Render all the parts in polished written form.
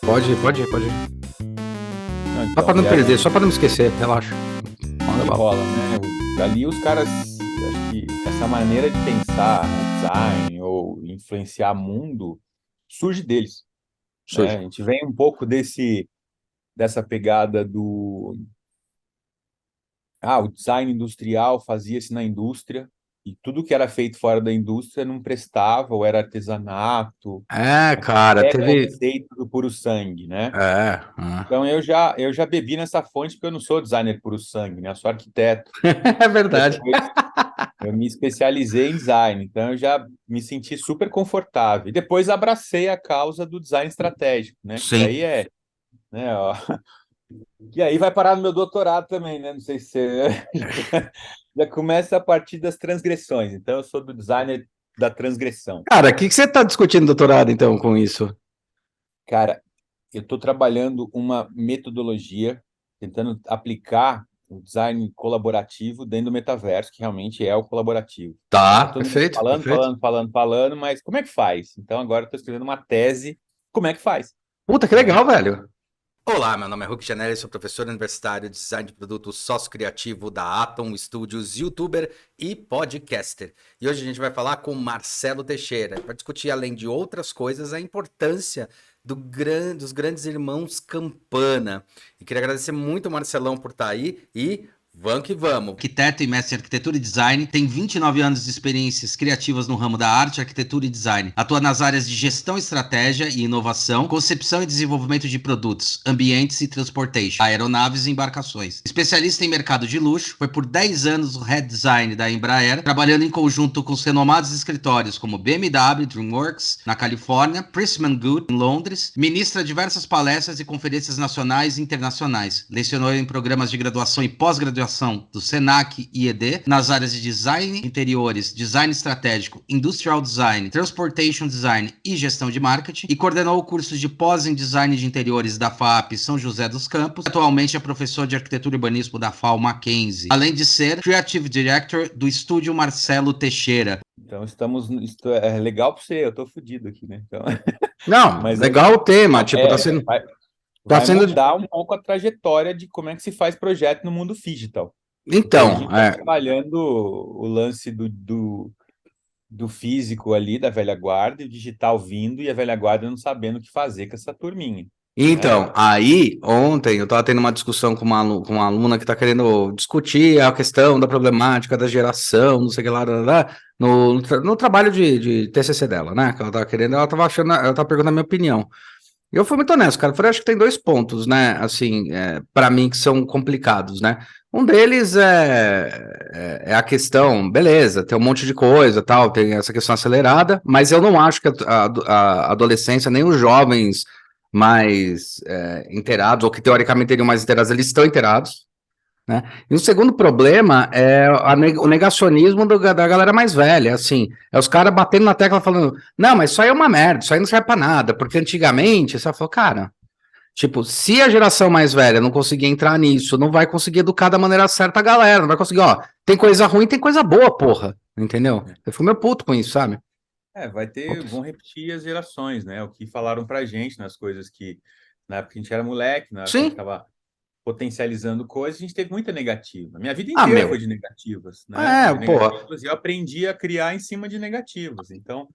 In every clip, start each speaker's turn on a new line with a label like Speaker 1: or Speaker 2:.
Speaker 1: Pode.
Speaker 2: Não,
Speaker 1: Só pra
Speaker 2: então,
Speaker 1: não
Speaker 2: e
Speaker 1: perder,
Speaker 2: aí
Speaker 1: só pra não me esquecer, relaxa. Manda
Speaker 2: que
Speaker 1: bala.
Speaker 2: rola, né? Ali os caras, acho que essa maneira de pensar o design ou influenciar mundo surge deles, né?
Speaker 1: Sujo.
Speaker 2: A gente vem um pouco dessa pegada o design industrial fazia-se na indústria e tudo que era feito fora da indústria não prestava ou era artesanato,
Speaker 1: É,
Speaker 2: aquele
Speaker 1: cara, teve.
Speaker 2: pré-conceito do puro sangue, né?
Speaker 1: É.
Speaker 2: Então eu já bebi nessa fonte porque eu não sou designer puro sangue, né? Eu sou arquiteto.
Speaker 1: É verdade.
Speaker 2: Depois eu me especializei em design, então eu já me senti super confortável. E depois abracei a causa do design estratégico, né? Que daí
Speaker 1: Sim.
Speaker 2: é, né, ó, e aí vai parar no meu doutorado também, né? Não sei se você já começa a partir das transgressões. Então eu sou do designer da transgressão.
Speaker 1: Cara, o que você tá discutindo doutorado, então, com isso?
Speaker 2: Cara, eu estou trabalhando uma metodologia, tentando aplicar o design colaborativo dentro do metaverso, que realmente é o colaborativo. Tá
Speaker 1: Tá,
Speaker 2: todo mundo
Speaker 1: perfeito, perfeito.
Speaker 2: falando, mas como é que faz? Então agora eu estou escrevendo uma tese, como é que faz,
Speaker 1: Puta, que
Speaker 2: né?
Speaker 1: legal, velho. Olá, meu nome é Hulk Janelli, sou professor universitário de design de produto sócio-criativo da Atom Studios, youtuber e podcaster. E hoje a gente vai falar com Marcelo Teixeira para discutir, além de outras coisas, a importância dos grandes irmãos Campana. E queria agradecer muito ao Marcelão por estar aí e vamos que vamos. Arquiteto e mestre em arquitetura e design, tem 29 anos de experiências criativas no ramo da arte, arquitetura e design. Atua nas áreas de gestão, estratégia e inovação, concepção e desenvolvimento de produtos, ambientes e transportation, aeronaves e embarcações. Especialista em mercado de luxo, foi por 10 anos o head design da Embraer, trabalhando em conjunto com os renomados escritórios como BMW, DreamWorks, na Califórnia, Prisman Good, em Londres, ministra diversas palestras e conferências nacionais e internacionais. Lecionou em programas de graduação e pós-graduação do SENAC e ED, nas áreas de design interiores, design estratégico, industrial design, transportation design e gestão de marketing, e coordenou cursos de pós em design de interiores da FAP São José dos Campos. Atualmente é professor de arquitetura e urbanismo da FAO Mackenzie, além de ser Creative Director do estúdio Marcelo Teixeira.
Speaker 2: Então isto é legal para você, eu estou fodido aqui, né? Então,
Speaker 1: Não,
Speaker 2: mas
Speaker 1: legal o tema,
Speaker 2: não,
Speaker 1: tipo,
Speaker 2: vai,
Speaker 1: tá
Speaker 2: vai
Speaker 1: sendo,
Speaker 2: mudar um pouco a trajetória de como é que se faz projeto no mundo digital. Porque hoje a
Speaker 1: então,
Speaker 2: gente está trabalhando o lance do físico ali, da velha guarda, e o digital vindo, e a velha guarda não sabendo o que fazer com essa turminha, né?
Speaker 1: então, aí, ontem eu estava tendo uma discussão com uma aluna que está querendo discutir a questão da problemática da geração, não sei o que lá, no trabalho de TCC dela, né? Que ela estava querendo, ela estava achando, ela estava perguntando a minha opinião. E eu fui muito honesto, cara. Eu falei, acho que tem dois pontos, né? Assim, para mim, que são complicados, né? Um deles é a questão, beleza, tem um monte de coisa, tal, tem essa questão acelerada, mas eu não acho que a adolescência, nem os jovens mais inteirados, ou que teoricamente teriam mais inteirados, eles estão inteirados, né? E o segundo problema é o negacionismo da galera mais velha, assim, é os caras batendo na tecla falando, não, mas isso aí é uma merda, isso aí não serve pra nada, porque antigamente, você falou, cara, tipo, se a geração mais velha não conseguir entrar nisso, não vai conseguir educar da maneira certa a galera, não vai conseguir, ó, tem coisa ruim, tem coisa boa, porra, entendeu? Eu fui meio puto com isso, sabe?
Speaker 2: Vão repetir as gerações, né? O que falaram pra gente nas coisas que, na época que a gente era moleque, na época que a gente
Speaker 1: Sim,
Speaker 2: estava potencializando coisas, a gente teve muita negativa. Minha vida
Speaker 1: ah,
Speaker 2: inteira foi
Speaker 1: meu,
Speaker 2: de negativas, né? De
Speaker 1: porra,
Speaker 2: negativas, e eu aprendi a criar em cima de negativas. Então,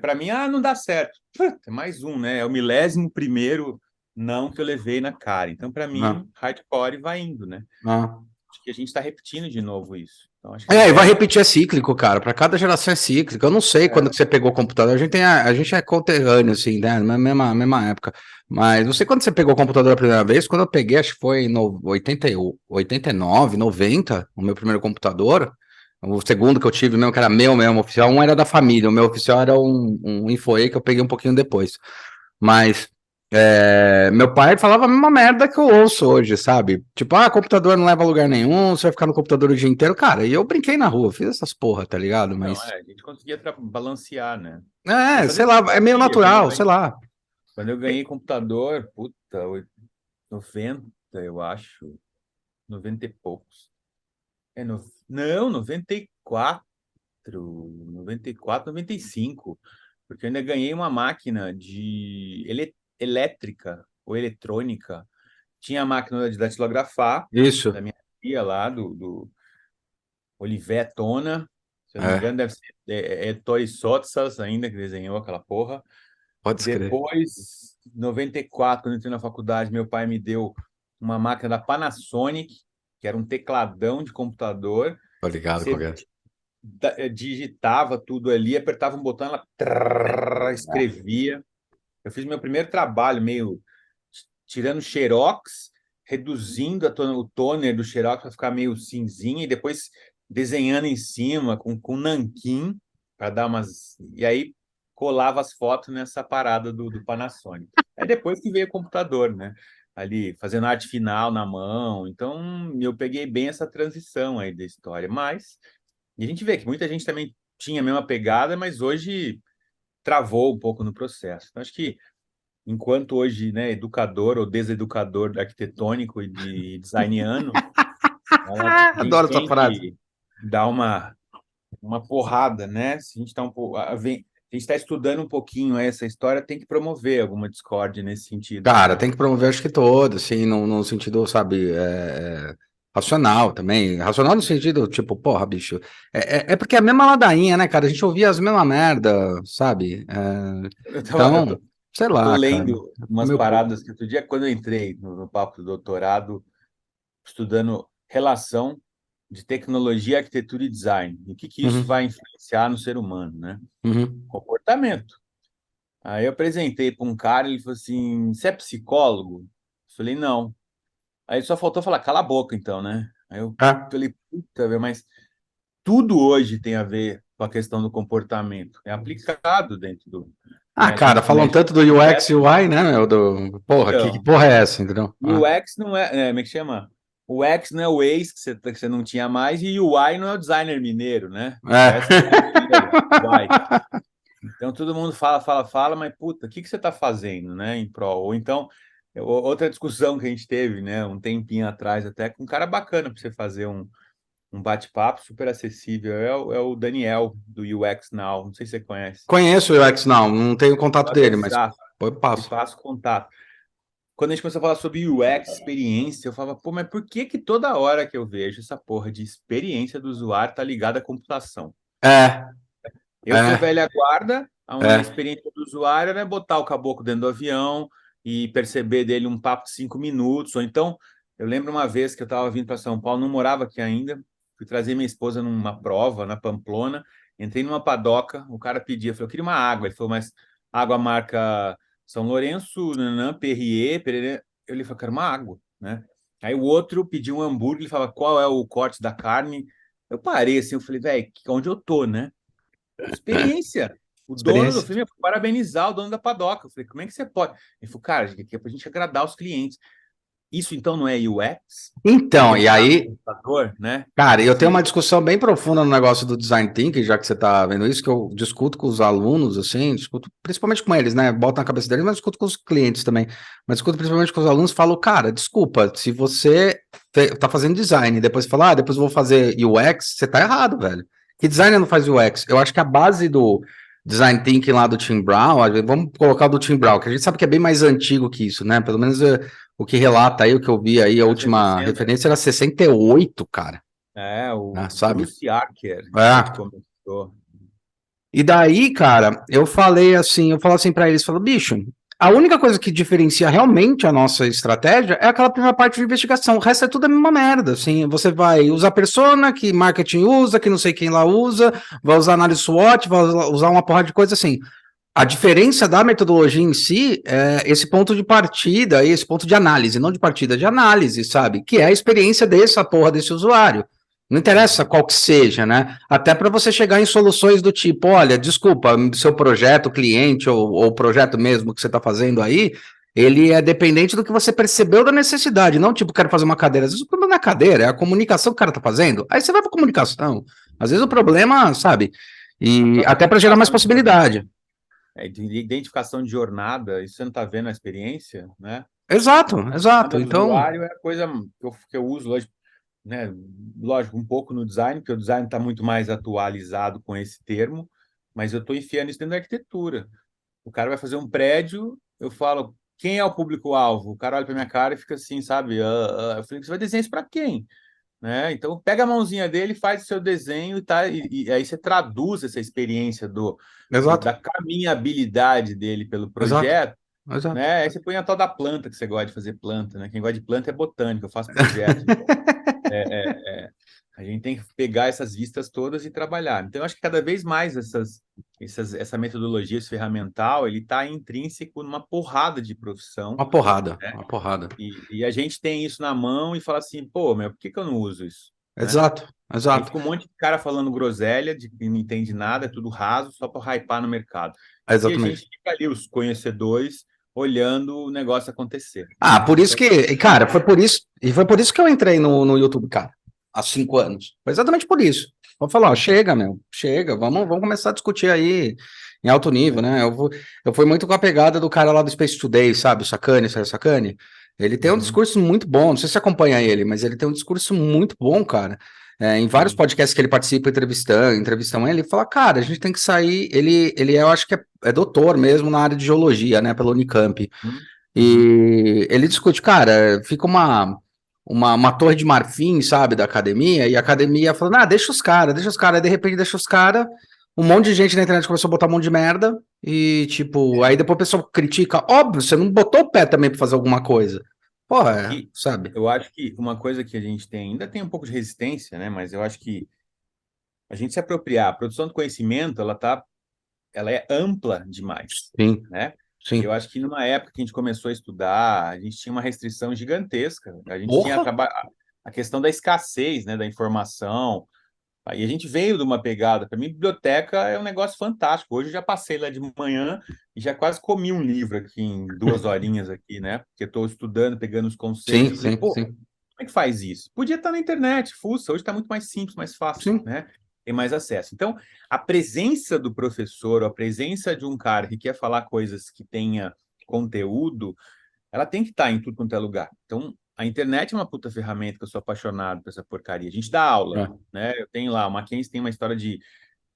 Speaker 2: para mim, não dá certo. É mais um, né? É o 11º não que eu levei na cara. Então, para
Speaker 1: não,
Speaker 2: mim, hardcore vai indo, né?
Speaker 1: não.
Speaker 2: Acho que a gente está repetindo de novo isso. Então, acho que a
Speaker 1: E vai
Speaker 2: ideia
Speaker 1: repetir, é cíclico, cara. Para cada geração é cíclico. Eu não sei quando
Speaker 2: é,
Speaker 1: que você pegou o computador. A gente é conterrâneo, assim, né? Na mesma época. Mas não sei quando você pegou o computador a primeira vez. Quando eu peguei, acho que foi no 89, 90, o meu primeiro computador. O segundo que eu tive mesmo, que era meu mesmo, oficial. Um era da família, o meu oficial era um Infoe que eu peguei um pouquinho depois. Mas meu pai falava a mesma merda que eu ouço hoje, sabe? Tipo, computador não leva a lugar nenhum, você vai ficar no computador o dia inteiro. Cara, e eu brinquei na rua, fiz essas porra, tá ligado?
Speaker 2: não,
Speaker 1: Mas,
Speaker 2: a gente conseguia balancear, né? Mas fazer
Speaker 1: sei lá, é meio
Speaker 2: tecnologia.
Speaker 1: natural, sei lá.
Speaker 2: Quando eu ganhei computador, puta, 90, eu acho, 90 e poucos. Não, 94, 95, porque eu ainda ganhei uma máquina de elétrica ou eletrônica. Tinha a máquina de datilografar,
Speaker 1: Isso.
Speaker 2: da minha tia lá, do Olivet Tona, se eu não me
Speaker 1: É,
Speaker 2: engano, deve ser Ettore Sottsass ainda, que desenhou aquela porra.
Speaker 1: pode escrever.
Speaker 2: Depois, em 94, quando eu entrei na faculdade, meu pai me deu uma máquina da Panasonic, que era um tecladão de computador,
Speaker 1: Tô
Speaker 2: que
Speaker 1: ligado qual que
Speaker 2: você
Speaker 1: é.
Speaker 2: digitava tudo ali, apertava um botão, ela escrevia. Eu fiz meu primeiro trabalho meio tirando xerox, reduzindo o toner do xerox para ficar meio cinzinha e depois desenhando em cima com nanquim para dar umas. E aí colava as fotos nessa parada do Panasonic. Aí depois que veio o computador, né? Ali fazendo arte final na mão. Então eu peguei bem essa transição aí da história. Mas e a gente vê que muita gente também tinha a mesma pegada, mas hoje travou um pouco no processo. Então, acho que enquanto hoje, né, educador ou deseducador arquitetônico e de designiano, a gente
Speaker 1: Adoro essa
Speaker 2: tem
Speaker 1: frase.
Speaker 2: que dar uma porrada, né? Se a gente está a gente está estudando um pouquinho essa história, tem que promover alguma discórdia nesse sentido
Speaker 1: Cara,
Speaker 2: também.
Speaker 1: tem que promover, acho que todo, assim, no sentido, sabe, racional também. Racional no sentido, tipo, porra, bicho. É porque é a mesma ladainha, né, cara? A gente ouvia as mesmas merda, sabe?
Speaker 2: Eu tava, eu
Speaker 1: Então,
Speaker 2: tô,
Speaker 1: sei
Speaker 2: eu tô
Speaker 1: lá, cara.
Speaker 2: lendo umas
Speaker 1: Meu puto.
Speaker 2: paradas que outro dia, quando eu entrei no papo do doutorado, estudando relação de tecnologia, arquitetura e design. E o que isso vai
Speaker 1: Uhum,
Speaker 2: influenciar no ser humano, né?
Speaker 1: uhum.
Speaker 2: Comportamento. Aí eu apresentei para um cara, ele falou assim: Você é psicólogo? Eu falei: Não. Aí só faltou falar: Cala a boca, então, né? Aí eu
Speaker 1: É.
Speaker 2: falei: Puta, velho, mas tudo hoje tem a ver com a questão do comportamento. É aplicado dentro do.
Speaker 1: Ah,
Speaker 2: Né? A
Speaker 1: cara,
Speaker 2: gente
Speaker 1: falam
Speaker 2: mexe
Speaker 1: tanto do
Speaker 2: com
Speaker 1: UX e
Speaker 2: arquiteto.
Speaker 1: UI, né, meu? Porra, que
Speaker 2: Então,
Speaker 1: porra é essa, entendeu?
Speaker 2: e o X não como é que chama? O X não é o ex que você não tinha mais, e o Y não é o designer mineiro, né?
Speaker 1: É.
Speaker 2: Parece que é brasileiro. Y. Então todo mundo fala, fala, fala, mas puta, o que que você está fazendo, né, em prol? Ou então, outra discussão que a gente teve, né, um tempinho atrás, até com um cara bacana para você fazer um bate-papo super acessível, é o Daniel, do UX Now, não sei se você conhece.
Speaker 1: Conheço o UX, não tenho contato
Speaker 2: Pode
Speaker 1: dele, mas
Speaker 2: usar,
Speaker 1: eu
Speaker 2: te
Speaker 1: passo.
Speaker 2: passo contato. Quando a gente começou a falar sobre UX, experiência, eu falava, pô, mas por que que toda hora que eu vejo essa porra de experiência do usuário tá ligada à computação?
Speaker 1: É,
Speaker 2: Eu sou
Speaker 1: é,
Speaker 2: velha guarda, a
Speaker 1: é.
Speaker 2: experiência do usuário era botar o caboclo dentro do avião e perceber dele um papo de 5 minutos. Ou então, eu lembro uma vez que eu estava vindo para São Paulo, não morava aqui ainda, fui trazer minha esposa numa prova na Pamplona, entrei numa padoca, o cara pedia, eu falei, eu queria uma água. Ele falou, mas água marca São Lourenço, nanã, Perrier, pererê. Eu lhe falei, quero uma água, né? Aí o outro pediu um hambúrguer, ele falava, qual é o corte da carne? Eu parei assim, eu falei, velho, onde eu tô, né? Experiência. O dono do
Speaker 1: Experiência.
Speaker 2: filme foi parabenizar o dono da padoca. Eu falei, como é que você pode? Ele falou, cara, aqui é pra gente agradar os clientes. Isso então não é UX?
Speaker 1: Então, e
Speaker 2: Conversar com o
Speaker 1: aí,
Speaker 2: computador, né?
Speaker 1: cara, eu tenho uma
Speaker 2: Se,
Speaker 1: discussão bem profunda no negócio do design thinking, já que você tá vendo isso, que eu discuto com os alunos, assim, discuto principalmente com eles, né? Boto na cabeça deles, mas discuto com os clientes também. Mas discuto principalmente com os alunos, falo, cara, desculpa, se você tá fazendo design e depois fala, depois eu vou fazer UX, você tá errado, velho. Que designer não faz UX? Eu acho que a base do design thinking lá do Tim Brown, vamos colocar o do Tim Brown, que a gente sabe que é bem mais antigo que isso, né? Pelo menos o que relata aí, o que eu vi aí, a última
Speaker 2: 1960.
Speaker 1: referência era 68, cara.
Speaker 2: O
Speaker 1: Né, sabe?
Speaker 2: Bruce Archer, que a gente
Speaker 1: É.
Speaker 2: comentou.
Speaker 1: E daí, cara, eu falo assim pra eles, falo, bicho, a única coisa que diferencia realmente a nossa estratégia é aquela primeira parte de investigação. O resto é tudo a mesma merda, assim, você vai usar persona, que marketing usa, que não sei quem lá usa, vai usar análise SWOT, vai usar uma porrada de coisa assim. A diferença da metodologia em si é esse ponto de partida, esse ponto de análise, não de partida, de análise, sabe? Que é a experiência dessa porra desse usuário. Não interessa
Speaker 2: Uhum.
Speaker 1: qual que seja, né? Até para você chegar em soluções do tipo, olha, desculpa, seu projeto, cliente ou projeto mesmo que você está fazendo aí, ele é dependente do que você percebeu da necessidade, não tipo, quero fazer uma cadeira. Às vezes o problema não é a cadeira, é a comunicação que o cara está fazendo. Aí você vai para comunicação. Às vezes o problema, sabe?
Speaker 2: A
Speaker 1: E
Speaker 2: própria
Speaker 1: até para gerar mais
Speaker 2: identificação de jornada.
Speaker 1: possibilidade.
Speaker 2: De identificação de jornada, isso você não está vendo na experiência, né?
Speaker 1: Exato,
Speaker 2: Nada
Speaker 1: exato.
Speaker 2: do
Speaker 1: Então,
Speaker 2: usuário é a coisa que eu uso hoje, né? Lógico, um pouco no design, porque o design está muito mais atualizado com esse termo, mas eu estou enfiando isso dentro da arquitetura. O cara vai fazer um prédio, eu falo, quem é o público-alvo? O cara olha pra minha cara e fica assim, sabe? Eu falei, você vai desenhar isso pra quem? Né? Então, pega a mãozinha dele, faz o seu desenho e aí você traduz essa experiência
Speaker 1: Exato,
Speaker 2: da caminhabilidade dele pelo
Speaker 1: exato,
Speaker 2: projeto,
Speaker 1: exato.
Speaker 2: né? Aí você põe a tal da planta, que você gosta de fazer planta, né? Quem gosta de planta é botânica, eu faço projetos. Então, a gente tem que pegar essas vistas todas e trabalhar. Então, eu acho que cada vez mais essa metodologia, esse ferramental, ele está intrínseco numa porrada de profissão,
Speaker 1: Uma porrada,
Speaker 2: né?
Speaker 1: uma porrada.
Speaker 2: E a gente tem isso na mão e fala assim, pô, meu, por que eu não uso isso? Né?
Speaker 1: Exato,
Speaker 2: Aí
Speaker 1: exato.
Speaker 2: fica um monte de cara falando groselha, de que não entende nada, é tudo raso, só para hypar no mercado. E a gente
Speaker 1: Exatamente.
Speaker 2: fica ali, os conhecedores, olhando o negócio acontecer.
Speaker 1: Ah,
Speaker 2: Né?
Speaker 1: por isso
Speaker 2: Então,
Speaker 1: que, cara, foi por isso que eu entrei no YouTube, cara, há 5 anos. Foi exatamente por isso. Vou falar, ó, chega, meu, chega, vamos começar a discutir aí em alto nível, né? Eu fui muito com a pegada do cara lá do Space Today, sabe? O Sacani, sabe o Sacani? Ele tem um
Speaker 2: uhum,
Speaker 1: discurso muito bom, não sei se você acompanha ele, mas ele tem um discurso muito bom, cara. Em vários
Speaker 2: sim.
Speaker 1: podcasts que ele participa, entrevistam ele, fala, cara, a gente tem que sair. Eu acho que é doutor mesmo na área de geologia, né, pela Unicamp.
Speaker 2: Uhum, uhum.
Speaker 1: E ele discute, cara, fica uma torre de marfim, sabe, da academia, e a academia falando, deixa os caras, aí de repente deixa os caras, um monte de gente na internet começou a botar um monte de merda, e tipo, aí depois o pessoal critica, óbvio, você não botou o pé também pra fazer alguma coisa. Porra,
Speaker 2: E
Speaker 1: sabe?
Speaker 2: eu acho que uma coisa que a gente tem, ainda tem um pouco de resistência, né? Mas eu acho que a gente se apropriar, a produção do conhecimento, ela é ampla demais,
Speaker 1: Sim,
Speaker 2: né? E eu
Speaker 1: sim.
Speaker 2: acho que numa época que a gente começou a estudar, a gente tinha uma restrição gigantesca. A gente tinha
Speaker 1: Porra!
Speaker 2: a questão da escassez, né, da informação. Aí a gente veio de uma pegada. Para mim, biblioteca é um negócio fantástico. Hoje eu já passei lá de manhã e já quase comi um livro aqui em 2 horinhas aqui, né? Porque estou estudando, pegando os conceitos.
Speaker 1: Sim,
Speaker 2: Falei,
Speaker 1: sim,
Speaker 2: pô, como
Speaker 1: sim,
Speaker 2: é que faz isso? Podia estar na internet, fuça. Hoje está muito mais simples, mais fácil,
Speaker 1: sim.
Speaker 2: né? Tem mais acesso. Então, a presença do professor, a presença de um cara que quer falar coisas que tenha conteúdo, ela tem que estar em tudo quanto é lugar. Então, a internet é uma puta ferramenta que eu sou apaixonado por essa porcaria. A gente dá aula,
Speaker 1: É.
Speaker 2: né? Eu tenho lá, o Mackenzie tem uma história de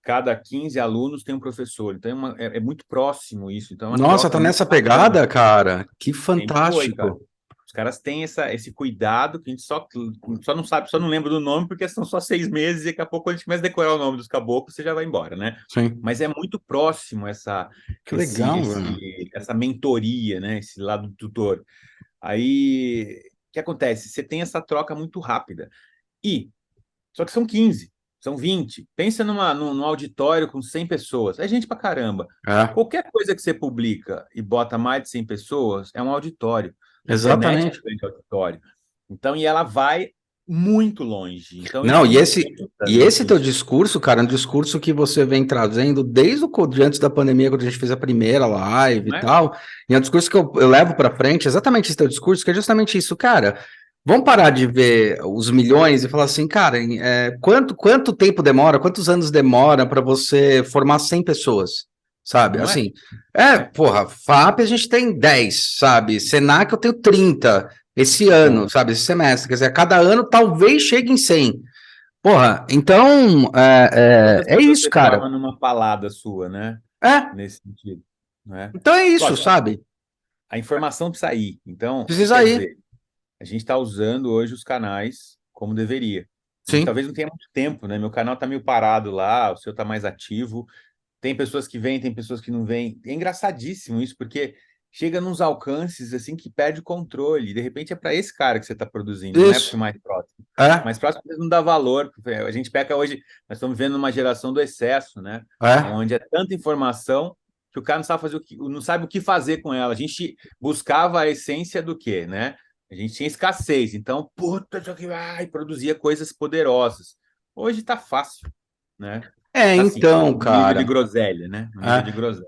Speaker 2: cada 15 alunos tem um professor. Então, é muito próximo isso. Então, é uma
Speaker 1: Nossa, tá
Speaker 2: troca muito
Speaker 1: nessa
Speaker 2: bacana.
Speaker 1: pegada, cara? Que
Speaker 2: Sempre foi, cara.
Speaker 1: fantástico.
Speaker 2: Os caras têm esse cuidado que a gente só não sabe, só não lembra do nome porque são só 6 meses e daqui a pouco quando a gente começa a decorar o nome dos caboclos, você já vai embora, né?
Speaker 1: Sim.
Speaker 2: Mas é muito próximo
Speaker 1: Que legal, velho.
Speaker 2: essa mentoria, né? Esse lado do tutor. Aí, o que acontece? Você tem essa troca muito rápida. E, só que são 15, são 20. Pensa num auditório com 100 pessoas. É gente pra caramba.
Speaker 1: É,
Speaker 2: Qualquer coisa que você publica e bota mais de 100 pessoas é um auditório. A internet é um
Speaker 1: exatamente.
Speaker 2: grande auditório. Então, e ela vai muito longe. Então,
Speaker 1: Não,
Speaker 2: isso
Speaker 1: e
Speaker 2: impacta
Speaker 1: esse teu
Speaker 2: nossos...
Speaker 1: discurso, cara, é um discurso que você vem trazendo desde de antes da pandemia, quando a gente fez a primeira live e
Speaker 2: Né?
Speaker 1: tal, e é um discurso que eu levo para frente, exatamente esse teu discurso, que é justamente isso, cara. Vamos parar de ver os milhões e falar assim, cara, quanto tempo demora, quantos anos demora para você formar 100 pessoas, sabe?
Speaker 2: Não é?
Speaker 1: Assim,
Speaker 2: Não é?
Speaker 1: porra, FAP a gente tem 10, sabe? Senac eu tenho 30 esse ano,
Speaker 2: Exato.
Speaker 1: sabe? Esse semestre, quer dizer, a cada ano talvez chegue em 100. Porra, então,
Speaker 2: Quantas
Speaker 1: é
Speaker 2: pessoas
Speaker 1: isso,
Speaker 2: você
Speaker 1: cara.
Speaker 2: forma numa palada sua, né?
Speaker 1: É,
Speaker 2: Nesse sentido. Né?
Speaker 1: então é isso,
Speaker 2: Lógico,
Speaker 1: sabe?
Speaker 2: a informação precisa ir. Então, o que
Speaker 1: Precisa
Speaker 2: quer
Speaker 1: ir.
Speaker 2: dizer? A gente está usando hoje os canais como deveria. A gente
Speaker 1: Sim,
Speaker 2: talvez não tenha muito tempo, né? Meu canal está meio parado lá, o seu está mais ativo. Tem pessoas que vêm, tem pessoas que não vêm. É engraçadíssimo isso, porque chega nos alcances assim que perde o controle. De repente é para esse cara que você está produzindo, não é para
Speaker 1: isso.
Speaker 2: o mais próximo.
Speaker 1: É,
Speaker 2: Mais próximo não dá valor. A gente peca hoje, nós estamos vivendo uma geração do excesso, né?
Speaker 1: é.
Speaker 2: Onde é tanta informação que o cara não sabe fazer não sabe o que fazer com ela. A gente buscava a essência do quê, né? A gente tinha escassez, então, puta, isso aqui, ai, produzia coisas poderosas. Hoje tá fácil, né? Tá assim,
Speaker 1: Então,
Speaker 2: no nível de
Speaker 1: cara.
Speaker 2: groselha, né? No nível de
Speaker 1: É.
Speaker 2: groselha.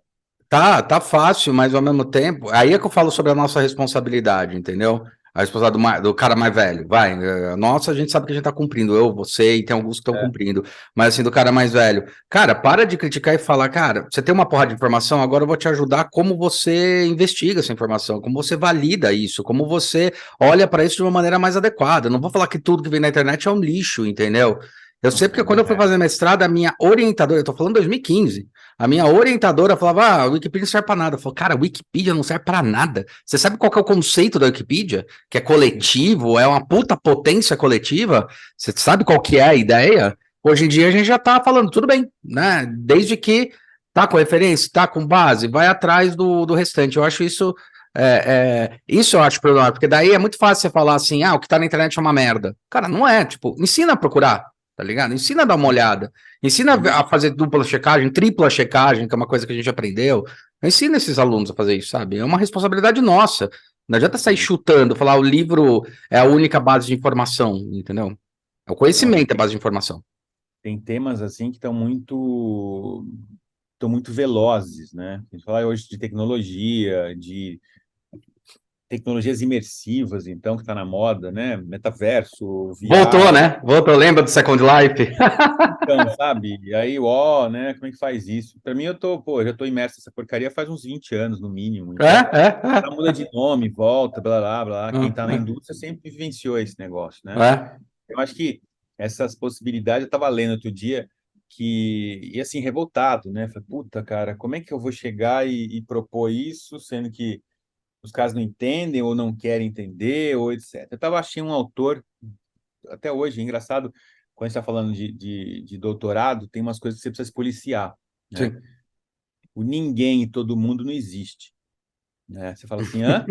Speaker 1: Tá fácil, mas ao mesmo tempo, aí é que eu falo sobre a nossa responsabilidade, entendeu? A responsabilidade do cara mais velho, vai. A nossa, a gente sabe que a gente tá cumprindo, eu, você, e tem alguns que estão
Speaker 2: É,
Speaker 1: cumprindo, mas assim, do cara mais velho. Cara, para de criticar e falar, cara, você tem uma porra de informação, agora eu vou te ajudar como você investiga essa informação, como você valida isso, como você olha para isso de uma maneira mais adequada. Eu não vou falar que tudo que vem na internet é um lixo, entendeu? Eu sei porque quando eu fui fazer mestrado, a minha orientadora, eu tô falando 2015, a minha orientadora falava, a Wikipedia não serve pra nada. Eu falei, cara, a Wikipedia não serve pra nada. Você sabe qual que é o conceito da Wikipedia? Que é coletivo, é uma puta potência coletiva? Você sabe qual que é a ideia? Hoje em dia a gente já tá falando, tudo bem, né? Desde que tá com referência, tá com base, vai atrás do restante. Eu acho isso, isso eu acho problemático, porque daí é muito fácil você falar assim, o que tá na internet é uma merda. Cara, não é, tipo, ensina a procurar. Tá ligado? Ensina a dar uma olhada. Ensina a fazer dupla checagem, tripla checagem, que é uma coisa que a gente aprendeu. Ensina esses alunos a fazer isso, sabe? É uma responsabilidade nossa. Não adianta sair chutando, falar o livro é a única base de informação, entendeu? É o conhecimento, é a base de informação.
Speaker 2: Tem temas assim que estão muito velozes, né? A gente fala hoje de tecnologia, de tecnologias imersivas, então, que está na moda, né? Metaverso,
Speaker 1: Voltou,
Speaker 2: VR.
Speaker 1: né? Voltou, lembra do Second Life?
Speaker 2: Então, sabe? E aí, né? Como é que faz isso? Para mim, já tô imerso nessa porcaria faz uns 20 anos, no mínimo. Então, ela muda de nome, volta, blá, blá, blá. Quem está na indústria sempre vivenciou esse negócio, né? Eu acho que essas possibilidades, eu estava lendo outro dia, e assim, revoltado, né? Falei, puta, cara, como é que eu vou chegar e propor isso, sendo que os caras não entendem ou não querem entender, ou etc. Achei um autor, até hoje, é engraçado, quando a gente está falando de doutorado, tem umas coisas que você precisa se policiar, né?
Speaker 1: Sim.
Speaker 2: O ninguém e todo mundo não existe, né? Você fala assim, hã?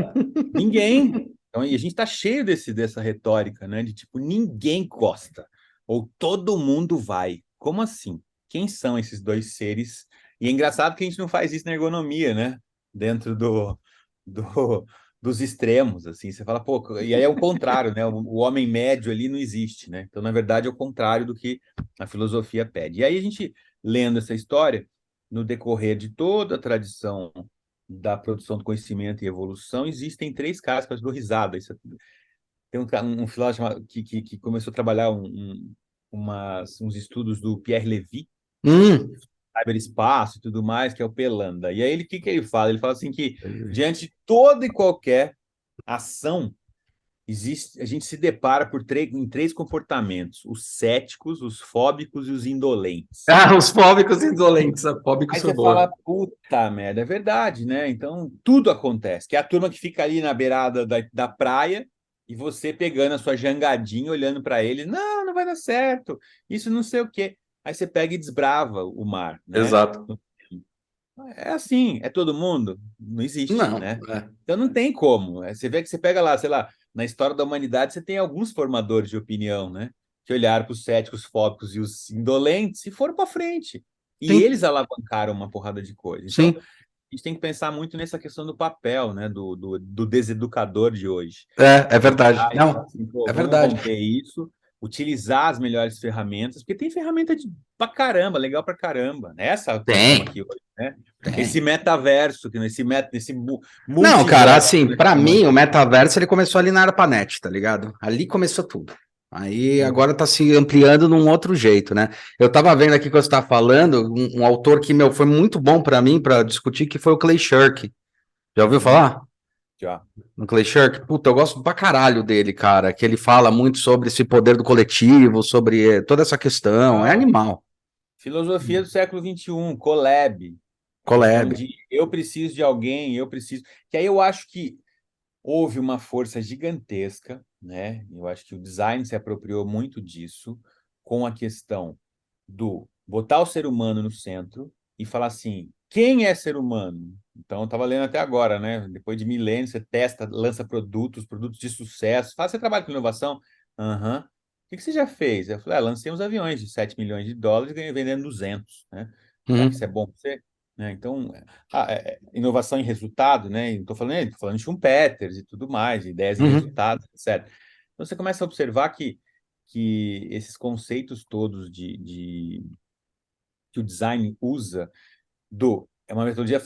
Speaker 2: Ninguém. Então, e a gente está cheio dessa retórica, né? De tipo, ninguém gosta, ou todo mundo vai. Como assim? Quem são esses dois seres? E é engraçado que a gente não faz isso na ergonomia, né? Dentro do, dos extremos, assim. Você fala, pô, e aí é o contrário, né? O homem médio ali não existe, né? Então, na verdade, é o contrário do que a filosofia pede. E aí a gente, lendo essa história, no decorrer de toda a tradição da produção do conhecimento e evolução, existem três caras que eu dou risada. Tem um filósofo que começou a trabalhar uns estudos do Pierre Levy,
Speaker 1: Hum.
Speaker 2: cyberespaço e tudo mais, que é o Pelanda. E aí, o que ele fala? Ele fala assim que, diante de toda e qualquer ação, a gente se depara em três comportamentos: os céticos, os fóbicos e os indolentes.
Speaker 1: Os fóbicos indolentes, a fóbicos
Speaker 2: Aí
Speaker 1: são
Speaker 2: você
Speaker 1: boa.
Speaker 2: fala, puta merda, é verdade, né? Então, tudo acontece. Que é a turma que fica ali na beirada da praia e você pegando a sua jangadinha, olhando para ele, não, não vai dar certo, isso não sei o quê. Aí você pega e desbrava o mar, né?
Speaker 1: Exato.
Speaker 2: É assim, é todo mundo? Não existe,
Speaker 1: Não,
Speaker 2: né? Então não tem como. Você vê que você pega lá, sei lá, na história da humanidade, você tem alguns formadores de opinião, né? Que olharam para os céticos, fóbicos e os indolentes e foram para frente. E
Speaker 1: sim,
Speaker 2: eles alavancaram uma porrada de coisa. Então,
Speaker 1: sim.
Speaker 2: a gente tem que pensar muito nessa questão do papel, né? Do deseducador de hoje.
Speaker 1: É
Speaker 2: De
Speaker 1: verdade.
Speaker 2: pegar e falar
Speaker 1: Não,
Speaker 2: assim, pô,
Speaker 1: é
Speaker 2: vamos
Speaker 1: verdade.
Speaker 2: romper isso, utilizar as melhores ferramentas, porque tem ferramenta pra caramba, legal pra caramba. Essa que nós estamos
Speaker 1: Tem,
Speaker 2: aqui hoje, né? Esse
Speaker 1: tem.
Speaker 2: metaverso, esse
Speaker 1: Não, cara,
Speaker 2: multiverso que
Speaker 1: assim,
Speaker 2: nós
Speaker 1: pra
Speaker 2: estamos
Speaker 1: mim, o
Speaker 2: aqui.
Speaker 1: metaverso, ele começou ali na ARPANET, tá ligado? Ali começou tudo. Aí
Speaker 2: Uhum.
Speaker 1: agora tá se ampliando num outro jeito, né? Eu tava vendo aqui que você tá falando, um autor que, meu, foi muito bom pra mim pra discutir, que foi o Clay Shirk. Já ouviu falar?
Speaker 2: Já.
Speaker 1: No Clay Shirk? Puta, eu gosto pra caralho dele, cara, que ele fala muito sobre esse poder do coletivo, sobre toda essa questão. É
Speaker 2: Legal.
Speaker 1: animal.
Speaker 2: Filosofia do século XXI, collab. A questão
Speaker 1: Colab.
Speaker 2: de eu preciso de alguém, eu preciso. Que aí eu acho que houve uma força gigantesca, né? Eu acho que o design se apropriou muito disso, com a questão do botar o ser humano no centro e falar assim, quem é ser humano? Então, eu estava lendo até agora, né? Depois de milênios, você testa, lança produtos de sucesso. Fala, você trabalha com inovação? Aham. O que você já fez? Eu falei, lancei uns aviões de 7 milhões de dólares e ganhei vendendo 200, né? Será que isso é
Speaker 1: Uhum.
Speaker 2: bom para você? Né? Então, inovação em resultado, né? Tô falando de Schumpeter e tudo mais, de ideias e
Speaker 1: Uhum.
Speaker 2: resultados, etc. Então, você começa a observar que esses conceitos todos que o design usa é uma metodologia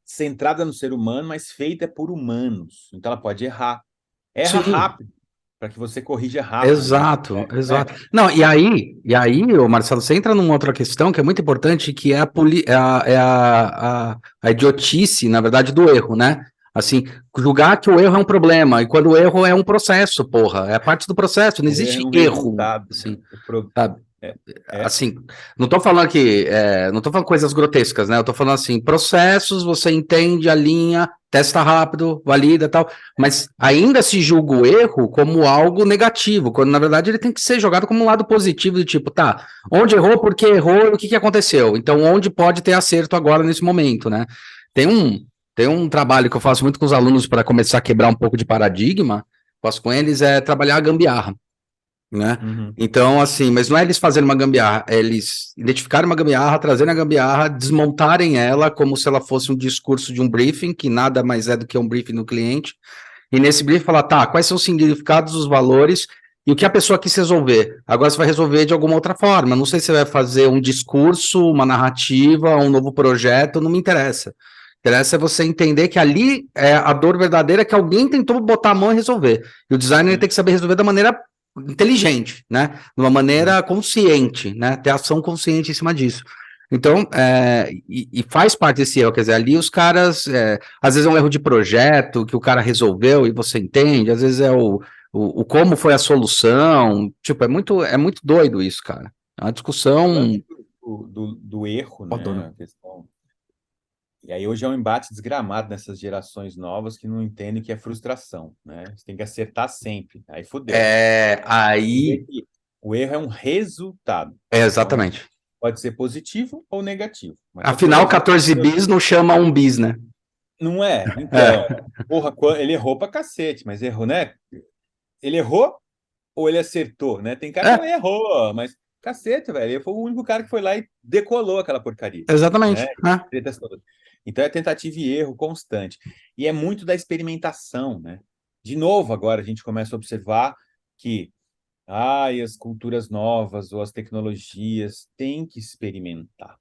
Speaker 2: centrada no ser humano, mas feita por humanos. Então, ela pode errar. Erra
Speaker 1: Sim.
Speaker 2: rápido, para que você corrija rápido, né?
Speaker 1: Exato,
Speaker 2: Né?
Speaker 1: exato. Não, ô Marcelo, você entra numa outra questão que é muito importante, que é a idiotice, na verdade, do erro, né? Assim, julgar que o erro é um problema, e quando o erro é um processo, porra, é parte do processo, não
Speaker 2: O erro é
Speaker 1: existe
Speaker 2: um
Speaker 1: erro,
Speaker 2: resultado, né?
Speaker 1: assim, sabe?
Speaker 2: É.
Speaker 1: Assim, não tô falando que, não tô falando coisas grotescas, né? Eu tô falando assim, processos, você entende a linha, testa rápido, valida e tal, mas ainda se julga o erro como algo negativo, quando na verdade ele tem que ser jogado como um lado positivo, do tipo, tá, onde errou, por que errou, o que que aconteceu? Então, onde pode ter acerto agora nesse momento, né? Tem um, tem um trabalho que eu faço muito com os alunos para começar a quebrar um pouco de paradigma, faço com eles, é trabalhar a gambiarra, né?
Speaker 2: Uhum.
Speaker 1: Então, assim, mas não é eles fazerem uma gambiarra, é eles identificarem uma gambiarra, trazerem a gambiarra, desmontarem ela como se ela fosse um discurso de um briefing, que nada mais é do que um briefing do cliente, e nesse briefing falar, tá, quais são os significados, os valores e o que a pessoa quis resolver. Agora você vai resolver de alguma outra forma. Não sei se você vai fazer um discurso, uma narrativa, um novo projeto, não me interessa. Interessa é você entender que ali é a dor verdadeira que alguém tentou botar a mão e resolver. E o designer
Speaker 2: Sim.
Speaker 1: tem que saber resolver da maneira inteligente, né? De uma
Speaker 2: Uhum.
Speaker 1: maneira consciente, né? Ter ação consciente em cima disso. Então, e faz parte desse erro, quer dizer, ali os caras, às vezes é um erro de projeto que o cara resolveu e você entende, às vezes é o como foi a solução, tipo, é muito doido isso, cara. É uma
Speaker 2: O
Speaker 1: discussão.
Speaker 2: lance do erro,
Speaker 1: Ó,
Speaker 2: né?
Speaker 1: dona.
Speaker 2: A questão. E aí hoje é um embate desgramado nessas gerações novas que não entendem o que é frustração, né? Você tem que acertar sempre. Aí fodeu. Entender
Speaker 1: Aí,
Speaker 2: que o erro é um resultado. Então,
Speaker 1: exatamente.
Speaker 2: pode ser positivo ou negativo. Mas só que, por
Speaker 1: Afinal,
Speaker 2: exemplo,
Speaker 1: 14 bis não chama um bis, né?
Speaker 2: não é. Então,
Speaker 1: É,
Speaker 2: porra, ele errou pra cacete, mas errou, né? Ele errou ou ele acertou, né? Tem cara que fala,
Speaker 1: é,
Speaker 2: errou, mas cacete, velho. Ele foi o único cara que foi lá e decolou aquela porcaria, né?
Speaker 1: exatamente. É.
Speaker 2: Tretas todas. Então é tentativa e erro constante. E é muito da experimentação, né? De novo, agora a gente começa a observar que as culturas novas ou as tecnologias têm que experimentar.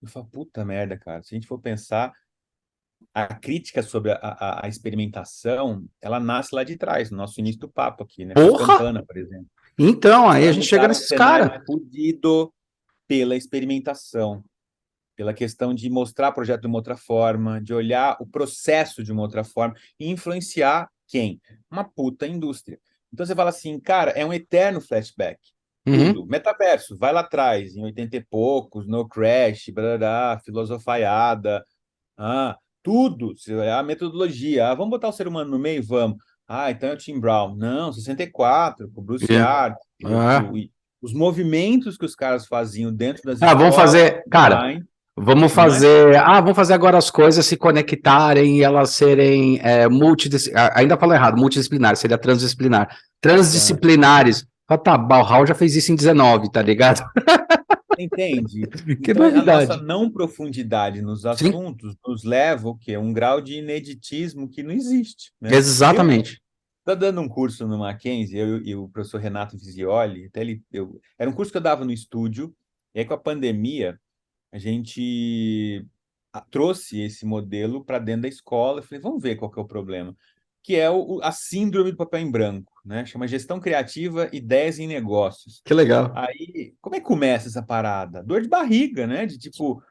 Speaker 2: Eu falo, puta merda, cara. Se a gente for pensar, a crítica sobre a experimentação, ela nasce lá de trás, no nosso início do papo aqui, né? Com os
Speaker 1: Porra!
Speaker 2: Campana, por exemplo.
Speaker 1: Então,
Speaker 2: Os
Speaker 1: aí a
Speaker 2: caras
Speaker 1: gente chega
Speaker 2: deixaram o
Speaker 1: nesses
Speaker 2: Senai
Speaker 1: caras.
Speaker 2: fudido pela experimentação, pela questão de mostrar o projeto de uma outra forma, de olhar o processo de uma outra forma e influenciar quem? Uma puta indústria. Então você fala assim, cara, é um eterno flashback.
Speaker 1: Uhum.
Speaker 2: Tudo. Metaverso, vai lá atrás, em 80 e poucos, No Crash, blá, filosofaiada, tudo. A metodologia. Vamos botar o ser humano no meio? Vamos. Então é o Tim Brown. Não, 64, com o Bruce
Speaker 1: Yeah.
Speaker 2: Art,
Speaker 1: É.
Speaker 2: os movimentos que os caras faziam dentro das
Speaker 1: Vamos
Speaker 2: escolas
Speaker 1: fazer, cara,
Speaker 2: online, não é?
Speaker 1: vamos fazer agora as coisas se conectarem e elas serem ainda falo errado, multidisciplinar, seria transdisciplinar.
Speaker 2: Tá.
Speaker 1: Transdisciplinares. Tá, Bauhaus já fez isso em 19, tá ligado?
Speaker 2: Entende?
Speaker 1: Que
Speaker 2: Então, a nossa
Speaker 1: novidade.
Speaker 2: não profundidade nos
Speaker 1: Sim,
Speaker 2: assuntos nos leva o quê? Um grau de ineditismo que não existe, né?
Speaker 1: exatamente.
Speaker 2: Estou dando um curso no Mackenzie, eu e o professor Renato Visioli, era um curso que eu dava no estúdio, e aí com a pandemia, a gente trouxe esse modelo para dentro da escola. Eu falei, vamos ver qual que é o problema. Que é a síndrome do papel em branco, né? Chama gestão criativa, ideias em negócios.
Speaker 1: Que legal.
Speaker 2: Aí, como é que começa essa parada? Dor de barriga, né? De tipo,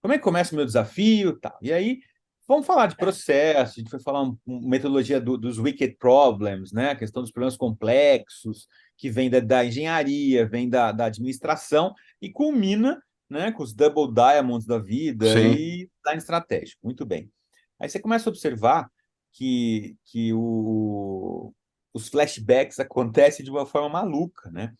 Speaker 2: como é que começa o meu desafio, tal. E aí, vamos falar de processo, a gente foi falar metodologia dos wicked problems, né? A questão dos problemas complexos, que vem da engenharia, vem da administração, e culmina, né, com os double diamonds da vida
Speaker 1: Sim.
Speaker 2: e design estratégico. Muito bem. Aí você começa a observar que os flashbacks acontecem de uma forma maluca, né?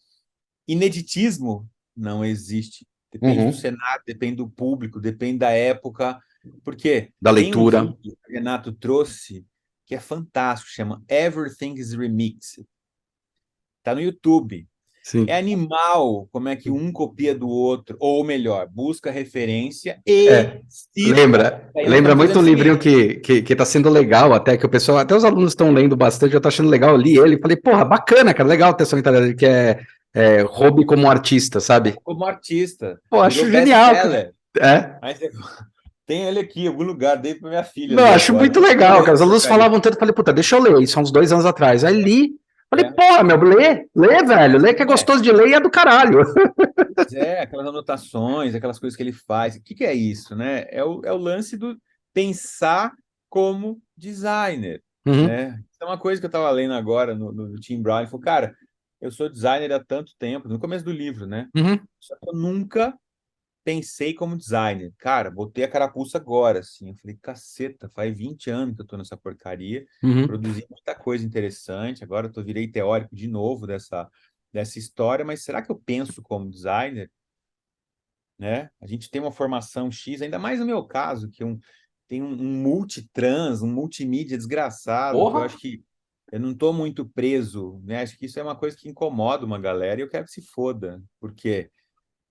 Speaker 2: Ineditismo não existe. Depende do
Speaker 1: Uhum.
Speaker 2: cenário, depende do público, depende da época. Porque
Speaker 1: Da
Speaker 2: tem um
Speaker 1: leitura.
Speaker 2: vídeo que o Renato trouxe que é fantástico, chama Everything is Remixed. Está no YouTube. É
Speaker 1: Sim.
Speaker 2: animal como é que um copia do outro, ou melhor, busca referência e
Speaker 1: É,
Speaker 2: cita.
Speaker 1: lembra,
Speaker 2: Aí nós
Speaker 1: lembra
Speaker 2: estamos
Speaker 1: muito
Speaker 2: fazendo
Speaker 1: um
Speaker 2: isso
Speaker 1: livrinho
Speaker 2: aí.
Speaker 1: que tá sendo legal até, que o pessoal, até os alunos estão lendo bastante, eu tô achando legal, eu li ele, falei, porra, bacana, cara, legal ter essa mentalidade, que é hobby como artista, sabe?
Speaker 2: Como artista,
Speaker 1: Pô,
Speaker 2: virou
Speaker 1: acho genial, cara.
Speaker 2: best-seller.
Speaker 1: É,
Speaker 2: Aí você tem ele aqui em algum lugar, dei para minha filha
Speaker 1: não,
Speaker 2: ler
Speaker 1: acho
Speaker 2: agora.
Speaker 1: muito
Speaker 2: Ela tá
Speaker 1: legal, cara,
Speaker 2: lendo
Speaker 1: os
Speaker 2: essa
Speaker 1: alunos
Speaker 2: porcaria.
Speaker 1: falavam tanto, eu falei, puta, deixa eu ler, isso há uns 2 anos atrás, aí li, falei,
Speaker 2: É.
Speaker 1: porra, meu, lê, velho, lê que é
Speaker 2: É,
Speaker 1: gostoso de ler e é do caralho.
Speaker 2: pois é, aquelas anotações, aquelas coisas que ele faz. O que que é isso, né? É o lance do pensar como designer,
Speaker 1: Uhum.
Speaker 2: né? Isso é uma coisa que eu estava lendo agora no Tim Brown. Ele falou, cara, eu sou designer há tanto tempo, no começo do livro, né?
Speaker 1: Uhum,
Speaker 2: Só que eu nunca pensei como designer. Cara, botei a carapuça agora, assim. Eu falei, caceta, faz 20 anos que eu tô nessa porcaria,
Speaker 1: uhum.
Speaker 2: produzi muita coisa interessante, agora virei teórico de novo dessa história, mas será que eu penso como designer? Né? A gente tem uma formação X, ainda mais no meu caso, tem um multitrans, um multimídia desgraçado, que eu
Speaker 1: Porra!
Speaker 2: acho que eu não estou muito preso, né? Acho que isso é uma coisa que incomoda uma galera e eu quero que se foda, porque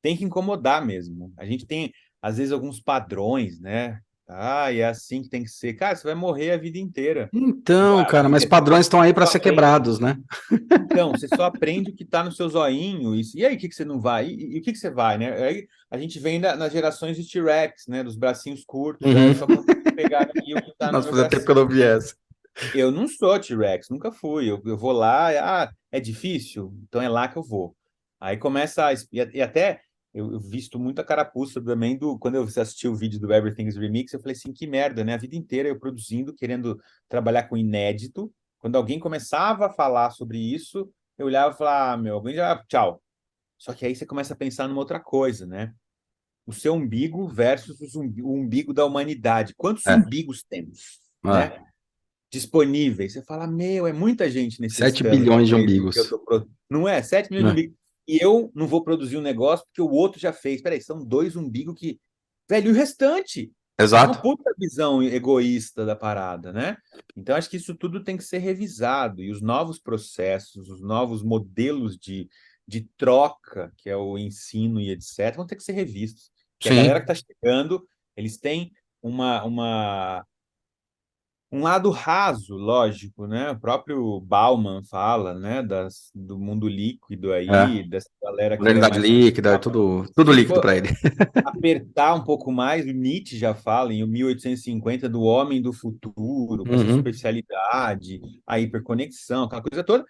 Speaker 2: tem que incomodar mesmo. A gente tem, às vezes, alguns padrões, né? Ah, é assim que tem que ser. Cara, você vai morrer a vida inteira.
Speaker 1: Então,
Speaker 2: A
Speaker 1: cara, mas
Speaker 2: vida,
Speaker 1: padrões estão aí
Speaker 2: você
Speaker 1: para
Speaker 2: só
Speaker 1: ser
Speaker 2: aprende.
Speaker 1: quebrados, né?
Speaker 2: Então, você só aprende o que está no seu zoinho. E aí, o que que você não vai? E o que que você vai, né? Aí a gente vem nas gerações de T-Rex, né? Dos bracinhos curtos. Ah, eu
Speaker 1: Uhum.
Speaker 2: só consigo pegar aqui o que está no
Speaker 1: Nossa,
Speaker 2: meu
Speaker 1: fazia tempo que eu não
Speaker 2: bracinho.
Speaker 1: vi essa.
Speaker 2: Eu não sou T-Rex, nunca fui. Eu vou lá, é difícil? Então é lá que eu vou. Aí começa e até eu visto muita carapuça também quando eu assisti o vídeo do Everything's Remix, eu falei assim, que merda, né? A vida inteira eu produzindo, querendo trabalhar com inédito. Quando alguém começava a falar sobre isso, eu olhava e falava, meu, alguém já, tchau. Só que aí você começa a pensar numa outra coisa, né? O seu umbigo versus o umbigo da humanidade. Quantos
Speaker 1: É,
Speaker 2: umbigos temos,
Speaker 1: é.
Speaker 2: né? Disponíveis. Você fala, meu, é muita gente
Speaker 1: 7
Speaker 2: necessitando
Speaker 1: bilhões de
Speaker 2: talvez do que eu
Speaker 1: umbigos.
Speaker 2: estou produzindo. Não é? 7 milhões de
Speaker 1: Né?
Speaker 2: umbigos. E eu não vou produzir um negócio porque o outro já fez. Peraí, são dois umbigos que. Velho, e o restante? É uma
Speaker 1: Exato.
Speaker 2: puta visão egoísta da parada, né? Então, acho que isso tudo tem que ser revisado. E os novos processos, os novos modelos de troca, que é o ensino e etc., vão ter que ser revistos. Que a galera que
Speaker 1: Sim.
Speaker 2: está chegando, eles têm um lado raso, lógico, né? O próprio Bauman fala, né, do mundo líquido
Speaker 1: É.
Speaker 2: aí, dessa galera que é
Speaker 1: Realidade
Speaker 2: mais
Speaker 1: líquida, é
Speaker 2: superficial.
Speaker 1: tudo
Speaker 2: Se
Speaker 1: líquido
Speaker 2: for
Speaker 1: para ele.
Speaker 2: apertar um pouco mais, o Nietzsche já fala em 1850 do homem do futuro, com essa
Speaker 1: Uhum.
Speaker 2: superficialidade, a hiperconexão, aquela coisa toda.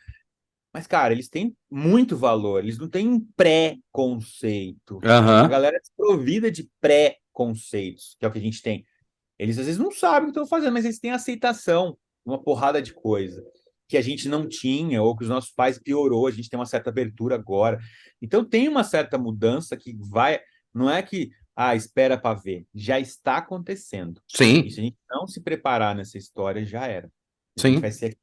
Speaker 2: Mas, cara, eles têm muito valor, eles não têm um pré-conceito. A
Speaker 1: Aham.
Speaker 2: galera é desprovida de pré-conceitos, que é o que a gente tem. Eles às vezes não sabem o que estão fazendo, mas eles têm aceitação, uma porrada de coisa que a gente não tinha, ou que os nossos pais piorou, a gente tem uma certa abertura agora. Então tem uma certa mudança que vai, não é que, espera para ver, já está acontecendo. E
Speaker 1: Sim,
Speaker 2: se a gente não se preparar nessa história, já era. A gente vai
Speaker 1: sim.
Speaker 2: ser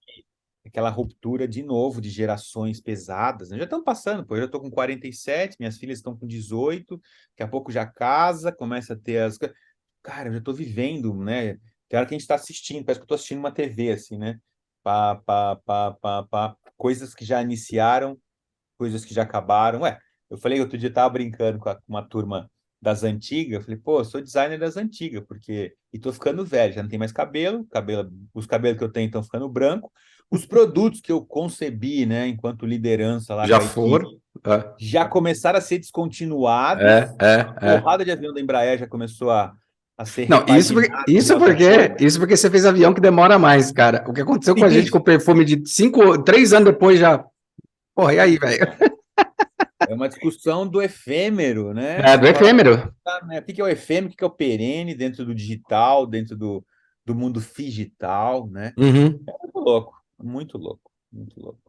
Speaker 2: aquela ruptura de novo de gerações pesadas, né? Já estão passando, pô, eu já estou com 47, minhas filhas estão com 18, daqui a pouco já casa, começa a ter as cara, eu já estou vivendo, né? Tem hora que a gente está assistindo, parece que eu estou assistindo uma TV, assim, né? Pá, pá, pá, pá, pá. Coisas que já iniciaram, coisas que já acabaram. Ué, eu falei, outro dia eu estava brincando com uma turma das antigas, eu falei, pô, eu sou designer das antigas, porque... E tô ficando velho, já não tem mais os cabelos que eu tenho estão ficando branco. Os produtos que eu concebi, né, enquanto liderança lá com
Speaker 1: Já
Speaker 2: a equipe,
Speaker 1: foram. É,
Speaker 2: já começaram a ser descontinuados.
Speaker 1: é, é.
Speaker 2: A
Speaker 1: É.
Speaker 2: porrada de avião da Embraer já começou a ser
Speaker 1: Não,
Speaker 2: repaginada em
Speaker 1: isso
Speaker 2: outra
Speaker 1: porque,
Speaker 2: coisa.
Speaker 1: isso porque você fez avião que demora mais, cara. O que aconteceu com a gente com
Speaker 2: Isso.
Speaker 1: o perfume de 3 anos depois já. Porra, e aí, velho?
Speaker 2: É uma discussão do efêmero, né?
Speaker 1: É,
Speaker 2: Você
Speaker 1: do
Speaker 2: fala,
Speaker 1: efêmero.
Speaker 2: tá, né? O que que é o efêmero, o que que é o perene dentro do digital, dentro do mundo digital, né?
Speaker 1: Uhum.
Speaker 2: É muito louco, muito louco, muito louco.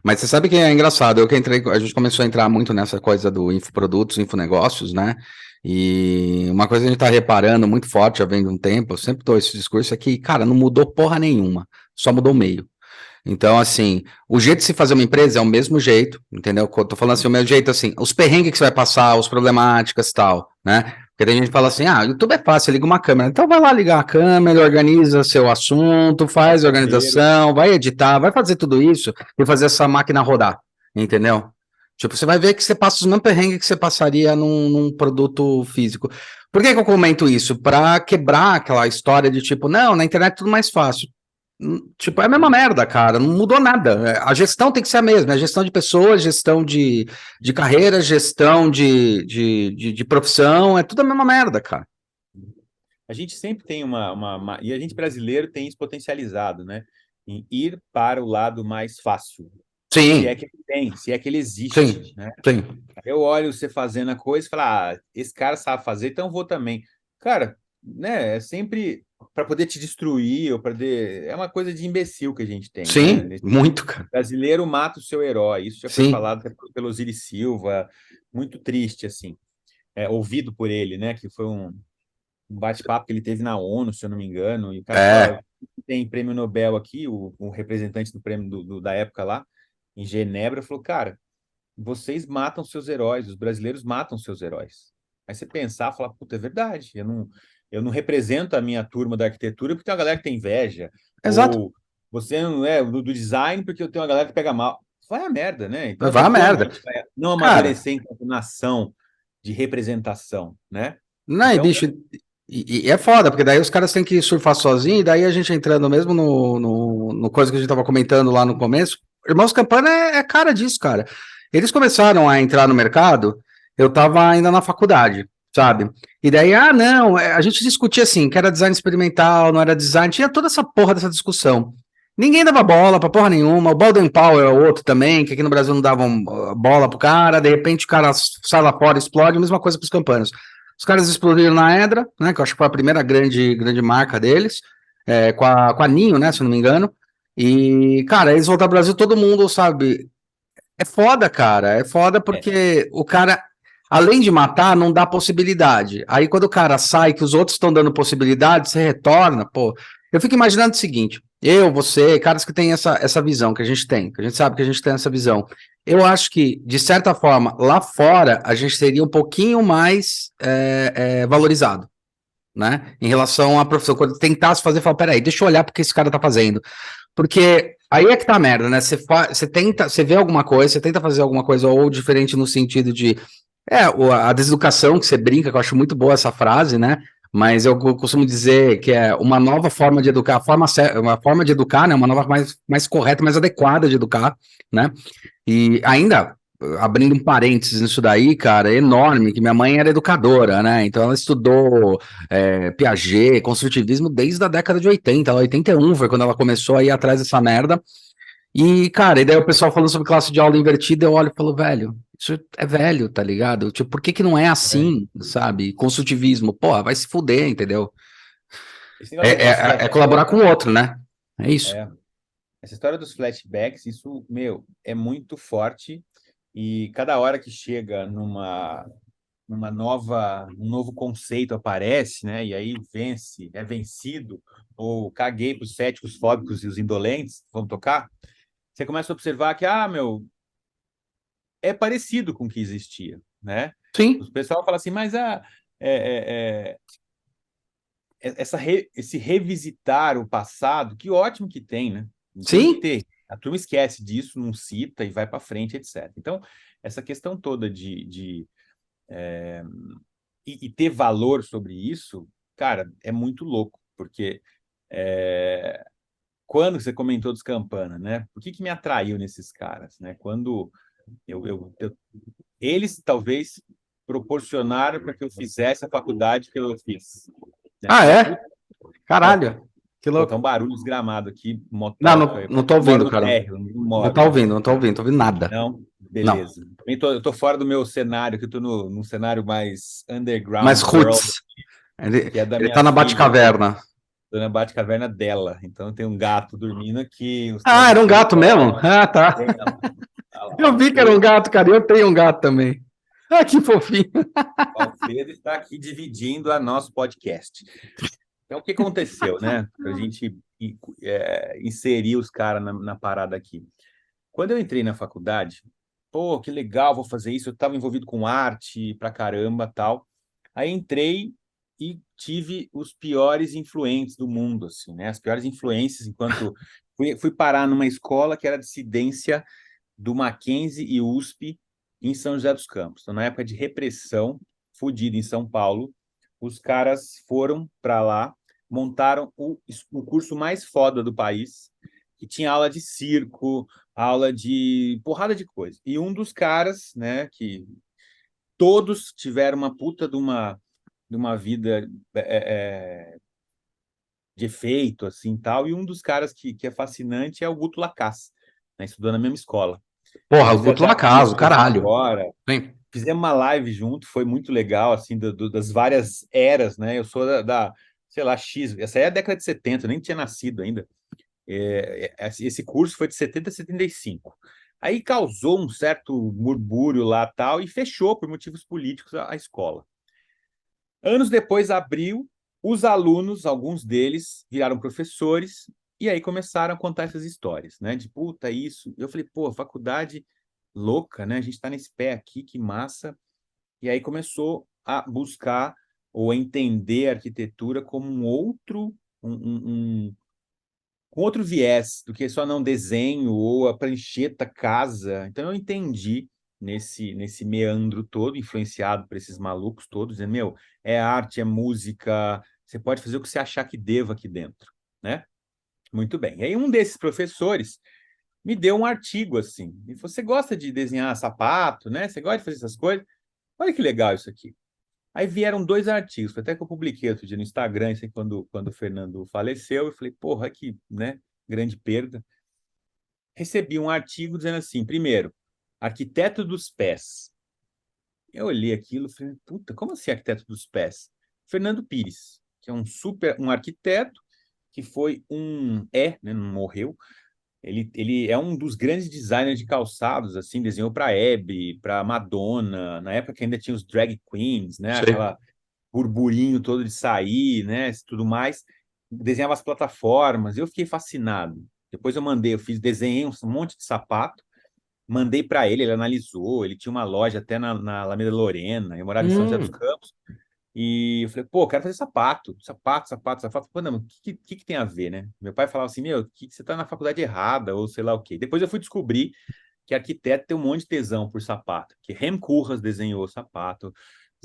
Speaker 1: Mas você sabe que é engraçado, eu que entrei, a gente começou a entrar muito nessa coisa do infoprodutos, infonegócios, né? E uma coisa que a gente tá reparando muito forte, já vem de um tempo, eu sempre dou esse discurso, é que, cara, não mudou porra nenhuma, só mudou o meio. Então, assim, o jeito de se fazer uma empresa é o mesmo jeito, entendeu? Eu tô falando assim, o mesmo jeito, assim, os perrengues que você vai passar, as problemáticas e tal, né? Porque tem gente que fala assim, YouTube é fácil, liga uma câmera. Então vai lá ligar a câmera, organiza seu assunto, faz a
Speaker 2: Cascadeiro.
Speaker 1: organização, vai editar, vai fazer tudo isso e fazer essa máquina rodar, entendeu? Tipo, você vai ver que você passa os mesmos perrengues que você passaria num produto físico. Por que que eu comento isso? Para quebrar aquela história de tipo, não, na internet é tudo mais fácil. Tipo, é a mesma merda, cara, não mudou nada. A gestão tem que ser a mesma, a gestão de pessoas, gestão de carreira, gestão de profissão, é tudo a mesma merda, cara.
Speaker 2: A gente sempre tem e a gente brasileiro tem isso potencializado, né? Em ir para o lado mais fácil, se é
Speaker 1: Sim,
Speaker 2: que ele tem, se é que ele
Speaker 1: sim,
Speaker 2: existe, né?
Speaker 1: sim.
Speaker 2: Eu olho você fazendo a coisa e falo, esse cara sabe fazer, então eu vou também. Cara, né? É sempre. para poder te destruir, ou para poder... É uma coisa de imbecil que a gente tem, né?
Speaker 1: Sim, muito, cara.
Speaker 2: Brasileiro mata o seu herói. Isso já foi
Speaker 1: Sim.
Speaker 2: falado até pelo Osiris Silva, muito triste, assim, ouvido por ele, né? Que foi um bate-papo que ele teve na ONU, se eu não me engano, e o cara fala,
Speaker 1: É,
Speaker 2: tem prêmio Nobel aqui, o representante do prêmio da época lá, em Genebra, falou, cara, vocês matam seus heróis, os brasileiros matam seus heróis. Aí você pensar, falar, puta, é verdade, eu não represento a minha turma da arquitetura porque tem uma galera que tem inveja,
Speaker 1: exato.
Speaker 2: ou você não é do design porque eu tenho uma galera que pega mal. Vai a merda, né? Então,
Speaker 1: Vai
Speaker 2: assim,
Speaker 1: a
Speaker 2: como a
Speaker 1: merda.
Speaker 2: gente vai não
Speaker 1: Cara,
Speaker 2: amadurecer enquanto nação de representação, né?
Speaker 1: não, e
Speaker 2: Então,
Speaker 1: bicho, e é foda, porque daí os caras têm que surfar sozinho, e daí a gente entrando mesmo no coisa que a gente tava comentando lá no começo. Irmãos Campana é cara disso, cara. Eles começaram a entrar no mercado, eu tava ainda na faculdade, sabe? E daí, não, a gente discutia assim, que era design experimental, não era design, tinha toda essa porra dessa discussão. Ninguém dava bola pra porra nenhuma, o Baden Powell é outro também, que aqui no Brasil não davam bola pro cara, de repente o cara sai lá fora, explode, a mesma coisa pros campanos. Os caras explodiram na Edra, né? Que eu acho que foi a primeira grande marca deles, com a Ninho, né? Se eu não me engano. E, cara, eles voltaram ao Brasil, todo mundo, sabe? É foda, cara. É foda
Speaker 2: é,
Speaker 1: porque o cara, além de matar, não dá possibilidade. Aí quando o cara sai, que os outros estão dando possibilidade, você retorna, pô. Eu fico imaginando o seguinte: eu, você, caras que têm essa visão que a gente tem, que a gente sabe que a gente tem essa visão. Eu acho que, de certa forma, lá fora, a gente seria um pouquinho mais valorizado, né? Em relação à profissão. Quando tentasse fazer, falar, peraí, deixa eu olhar porque esse cara tá fazendo. Porque aí é que tá a merda, né? Você tenta, você vê alguma coisa, você tenta fazer alguma coisa ou diferente no sentido de a deseducação que você brinca, que eu acho muito boa essa frase, né? Mas eu costumo dizer que é uma nova forma de educar, uma forma de educar, né? Uma nova mais correta, mais adequada de educar, né? E ainda, abrindo um parênteses nisso daí, cara, é enorme, que minha mãe era educadora, né? Então ela estudou Piaget, construtivismo desde a década de 80, ela 81 foi quando ela começou a ir atrás dessa merda. E, cara, e daí o pessoal falando sobre classe de aula invertida, eu olho e falo, velho, isso é velho, tá ligado? Tipo, por que que não é
Speaker 2: é.
Speaker 1: assim, sabe? Construtivismo, porra, vai se fuder, entendeu?
Speaker 2: Esse negócio dos
Speaker 1: É colaborar
Speaker 2: flashbacks,
Speaker 1: com o outro, né? É isso.
Speaker 2: é, essa história dos flashbacks, isso, meu, é muito forte e cada hora que chega um novo conceito aparece, né? E aí é vencido, ou caguei para os céticos, fóbicos e os indolentes, vamos tocar. Você começa a observar que, meu, é parecido com o que existia, né?
Speaker 1: Sim,
Speaker 2: O pessoal fala assim, mas é, é, esse revisitar o passado, que ótimo que tem, né? Tem que
Speaker 1: sim.
Speaker 2: ter. A turma esquece disso, não cita e vai para frente, etc. Então, essa questão toda e ter valor sobre isso, cara, é muito louco, porque é, quando você comentou dos Campana, né? Por que me atraiu nesses caras, né? Quando eles talvez proporcionaram para que eu fizesse a faculdade que eu fiz, né?
Speaker 1: Ah,
Speaker 2: Falei, puta,
Speaker 1: é? Caralho, que
Speaker 2: pô, tá
Speaker 1: um
Speaker 2: um barulho desgramado aqui,
Speaker 1: Não,
Speaker 2: motoca.
Speaker 1: não, não tô
Speaker 2: Eu moro
Speaker 1: ouvindo,
Speaker 2: no
Speaker 1: cara.
Speaker 2: térreo, não
Speaker 1: Não
Speaker 2: moro,
Speaker 1: tá
Speaker 2: né?
Speaker 1: ouvindo, não tô ouvindo nada.
Speaker 2: Não?
Speaker 1: Não.
Speaker 2: Beleza. Eu tô fora do meu cenário, que eu tô num cenário mais
Speaker 1: Mas
Speaker 2: underground world,
Speaker 1: Roots, ele,
Speaker 2: que é da
Speaker 1: ele
Speaker 2: minha
Speaker 1: tá na
Speaker 2: filha,
Speaker 1: Batcaverna.
Speaker 2: tô na Batcaverna dela. Então tem um gato dormindo aqui, os
Speaker 1: Ah, era um
Speaker 2: travesseiros
Speaker 1: gato mesmo?
Speaker 2: dela.
Speaker 1: Ah, tá.
Speaker 2: Tem, olha lá,
Speaker 1: Eu vi que era um gato, cara. Eu tenho um gato também. Ah, que fofinho.
Speaker 2: o Alfredo está aqui dividindo a nosso podcast. Então, o que aconteceu, né? Para a gente inserir os caras na parada aqui. Quando eu entrei na faculdade, pô, que legal, vou fazer isso. Eu estava envolvido com arte pra caramba, tal. Aí entrei e tive os piores influentes do mundo, assim, né? As piores influências, enquanto fui parar numa escola que era dissidência do Mackenzie e USP em São José dos Campos. Então, na época de repressão, fodida em São Paulo, os caras foram para lá, montaram o curso mais foda do país, que tinha aula de circo, aula de porrada de coisa. E um dos caras, né, que todos tiveram uma puta de uma vida de efeito, assim, tal, e um dos caras que é fascinante é o Guto Lacaz, né, estudou na mesma escola.
Speaker 1: Porra, o
Speaker 2: Inclusive,
Speaker 1: Guto
Speaker 2: até
Speaker 1: Lacazzo,
Speaker 2: assisto, assim,
Speaker 1: caralho.
Speaker 2: agora.
Speaker 1: Sim.
Speaker 2: Fizemos uma live junto, foi muito legal, assim, das várias eras, né? Eu sou sei lá, X, essa aí é a década de 70, eu nem tinha nascido ainda. Esse curso foi de 70 a 75. Aí causou um certo murmúrio lá tal e fechou por motivos políticos a escola. Anos depois abriu, os alunos, alguns deles, viraram professores e aí começaram a contar essas histórias, né? De puta, isso. Eu falei, pô, faculdade louca, né? A gente está nesse pé aqui, que massa. E aí começou a buscar ou a entender a arquitetura como com outro viés do que só não desenho ou a prancheta casa. Então eu entendi nesse meandro todo, influenciado por esses malucos todos, dizendo, meu, é arte, é música, você pode fazer o que você achar que deva aqui dentro, né? Muito bem. E aí um desses professores me deu um artigo assim, e você gosta de desenhar sapato, né? Você gosta de fazer essas coisas? Olha que legal isso aqui. Aí vieram dois artigos, foi até que eu publiquei outro dia no Instagram, isso aí quando o Fernando faleceu, eu falei, porra, que, né, grande perda. Recebi um artigo dizendo assim, primeiro, arquiteto dos pés. Eu olhei aquilo e falei, puta, como assim arquiteto dos pés? Fernando Pires, que é um arquiteto, que foi né, não morreu, ele é um dos grandes designers de calçados, assim, desenhou para Hebe, para Madonna, na época que ainda tinha os drag queens, né,
Speaker 1: Sei.
Speaker 2: aquela burburinho todo de sair, né, tudo mais, desenhava as plataformas, eu fiquei fascinado. Depois eu desenhei um monte de sapato, mandei para ele analisou, ele tinha uma loja até na Alameda Lorena, eu morava em São José dos
Speaker 1: Hum,
Speaker 2: Campos, e eu falei, pô, quero fazer sapato, sapato, sapato, sapato. Pô, não, o que tem a ver, né? Meu pai falava assim, meu, você tá na faculdade errada, ou sei lá o quê. Depois eu fui descobrir que arquiteto tem um monte de tesão por sapato, que Rem Koolhaas desenhou sapato,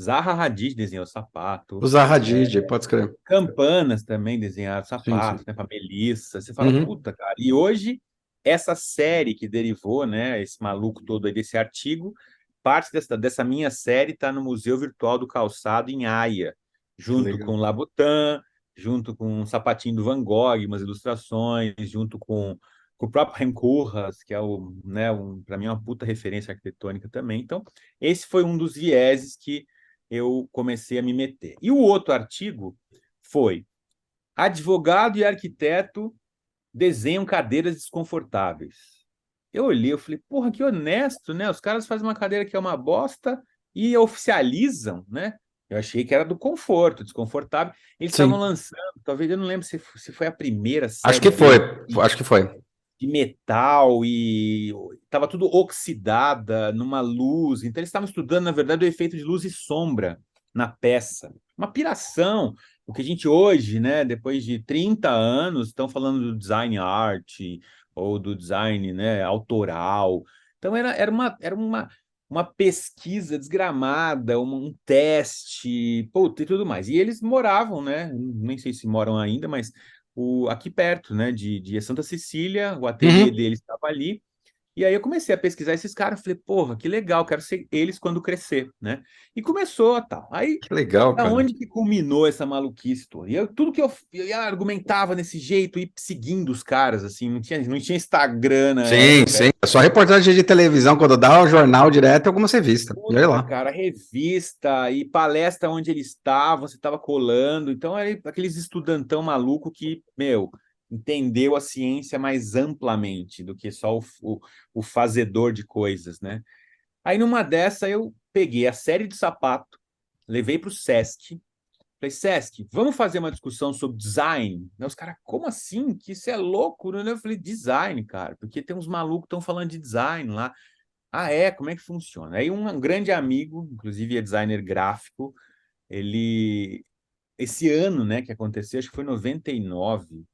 Speaker 2: Zaha Hadid desenhou sapato,
Speaker 1: usar Hadid, pode escrever.
Speaker 2: Campanas também desenharam
Speaker 1: Sim, sim.
Speaker 2: sapato, né, para Melissa. Você fala,
Speaker 1: Uhum.
Speaker 2: puta, cara. E hoje, essa série que derivou, né, esse maluco todo aí desse artigo, parte dessa minha série está no Museu Virtual do Calçado em Haia,
Speaker 1: Que
Speaker 2: junto com
Speaker 1: legal.
Speaker 2: Labutin, junto com o Sapatinho do Van Gogh, umas ilustrações, junto com o próprio Rem Koolhaas, que é para mim é uma puta referência arquitetônica também. Então, esse foi um dos vieses que eu comecei a me meter. E o outro artigo foi: advogado e arquiteto desenham cadeiras desconfortáveis. Eu olhei, eu falei, porra, que honesto, né? Os caras fazem uma cadeira que é uma bosta e oficializam, né? Eu achei que era do conforto, desconfortável. Eles estavam
Speaker 1: Sim.
Speaker 2: lançando, talvez eu não lembro se foi a primeira
Speaker 1: Acho
Speaker 2: série
Speaker 1: que foi.
Speaker 2: deles
Speaker 1: Acho que foi.
Speaker 2: de metal e estava tudo oxidada numa luz. Então eles estavam estudando, na verdade, o efeito de luz e sombra na peça. Uma piração. O que a gente hoje, né, depois de 30 anos, estão falando do design art ou do design, né, autoral. Então uma pesquisa desgramada, um teste, puta, e tudo mais. E eles moravam, né? Nem sei se moram ainda, mas aqui perto, né, de Santa Cecília, o ateliê
Speaker 1: Uhum.
Speaker 2: deles estava ali. E aí eu comecei a pesquisar esses caras, falei, porra, que legal, quero ser eles quando crescer, né? E começou a tal. Aí,
Speaker 1: Que legal, cara.
Speaker 2: aonde que culminou essa maluquice toda? Tudo que eu argumentava desse jeito, e seguindo os caras, assim, não tinha Instagram na
Speaker 1: Sim,
Speaker 2: época.
Speaker 1: sim. É só reportagem de televisão, quando dá o jornal direto, alguma revista. E olha
Speaker 2: Puta,
Speaker 1: lá.
Speaker 2: cara, revista e palestra onde ele estava, você estava colando. Então, era aqueles estudantão maluco que, meu, entendeu a ciência mais amplamente do que só o fazedor de coisas, né? Aí, numa dessa, eu peguei a série de sapato, levei para o Sesc. Falei, Sesc, vamos fazer uma discussão sobre design? Os caras, como assim? Que isso é louco, né? Eu falei, design, cara, porque tem uns malucos que estão falando de design lá. Ah, é? Como é que funciona? Aí um grande amigo, inclusive é designer gráfico, ele esse ano, né, que aconteceu, acho que foi 99,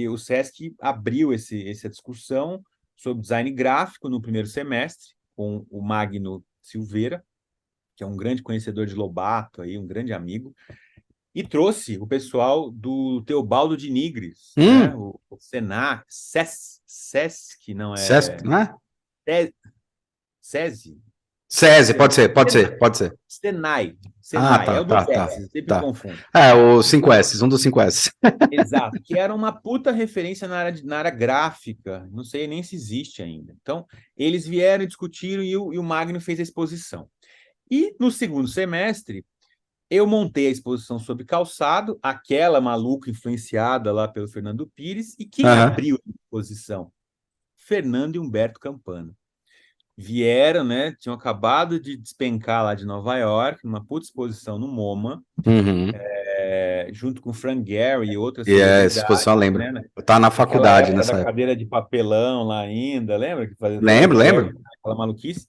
Speaker 2: o Sesc abriu essa discussão sobre design gráfico no primeiro semestre com o Magno Silveira, que é um grande conhecedor de Lobato aí, um grande amigo, e trouxe o pessoal do Teobaldo de Nigres, né,
Speaker 1: Hum,
Speaker 2: o Senac, Sesc, não
Speaker 1: Sesc,
Speaker 2: é
Speaker 1: não é?
Speaker 2: SESI,
Speaker 1: SESI,
Speaker 2: Sen-
Speaker 1: pode ser, pode
Speaker 2: Senai,
Speaker 1: ser, pode ser.
Speaker 2: Senai,
Speaker 1: Ah,
Speaker 2: Senai, é
Speaker 1: tá,
Speaker 2: o dois
Speaker 1: tá, tá,
Speaker 2: S, sempre me
Speaker 1: tá.
Speaker 2: confundo.
Speaker 1: É, o 5S, um dos 5S.
Speaker 2: Exato, que era uma puta referência na área gráfica, não sei nem se existe ainda. Então, eles vieram, discutiram e o Magno fez a exposição. E no segundo semestre, Eu montei a exposição sobre calçado, aquela maluca influenciada lá pelo Fernando Pires, e quem
Speaker 1: Aham.
Speaker 2: abriu a exposição? Fernando e Humberto Campana. Vieram, né? Tinham acabado de despencar lá de Nova York, numa puta exposição no MoMA,
Speaker 1: Uhum.
Speaker 2: junto com Frank Gehry e outras
Speaker 1: E essa exposição eu
Speaker 2: celebridades,
Speaker 1: lembro.
Speaker 2: né?
Speaker 1: Eu tava na
Speaker 2: Naquela
Speaker 1: faculdade
Speaker 2: época
Speaker 1: nessa
Speaker 2: da
Speaker 1: época.
Speaker 2: cadeira de papelão lá ainda, lembra? Que fazia toda
Speaker 1: Lembro,
Speaker 2: aquela,
Speaker 1: lembro.
Speaker 2: aquela maluquice.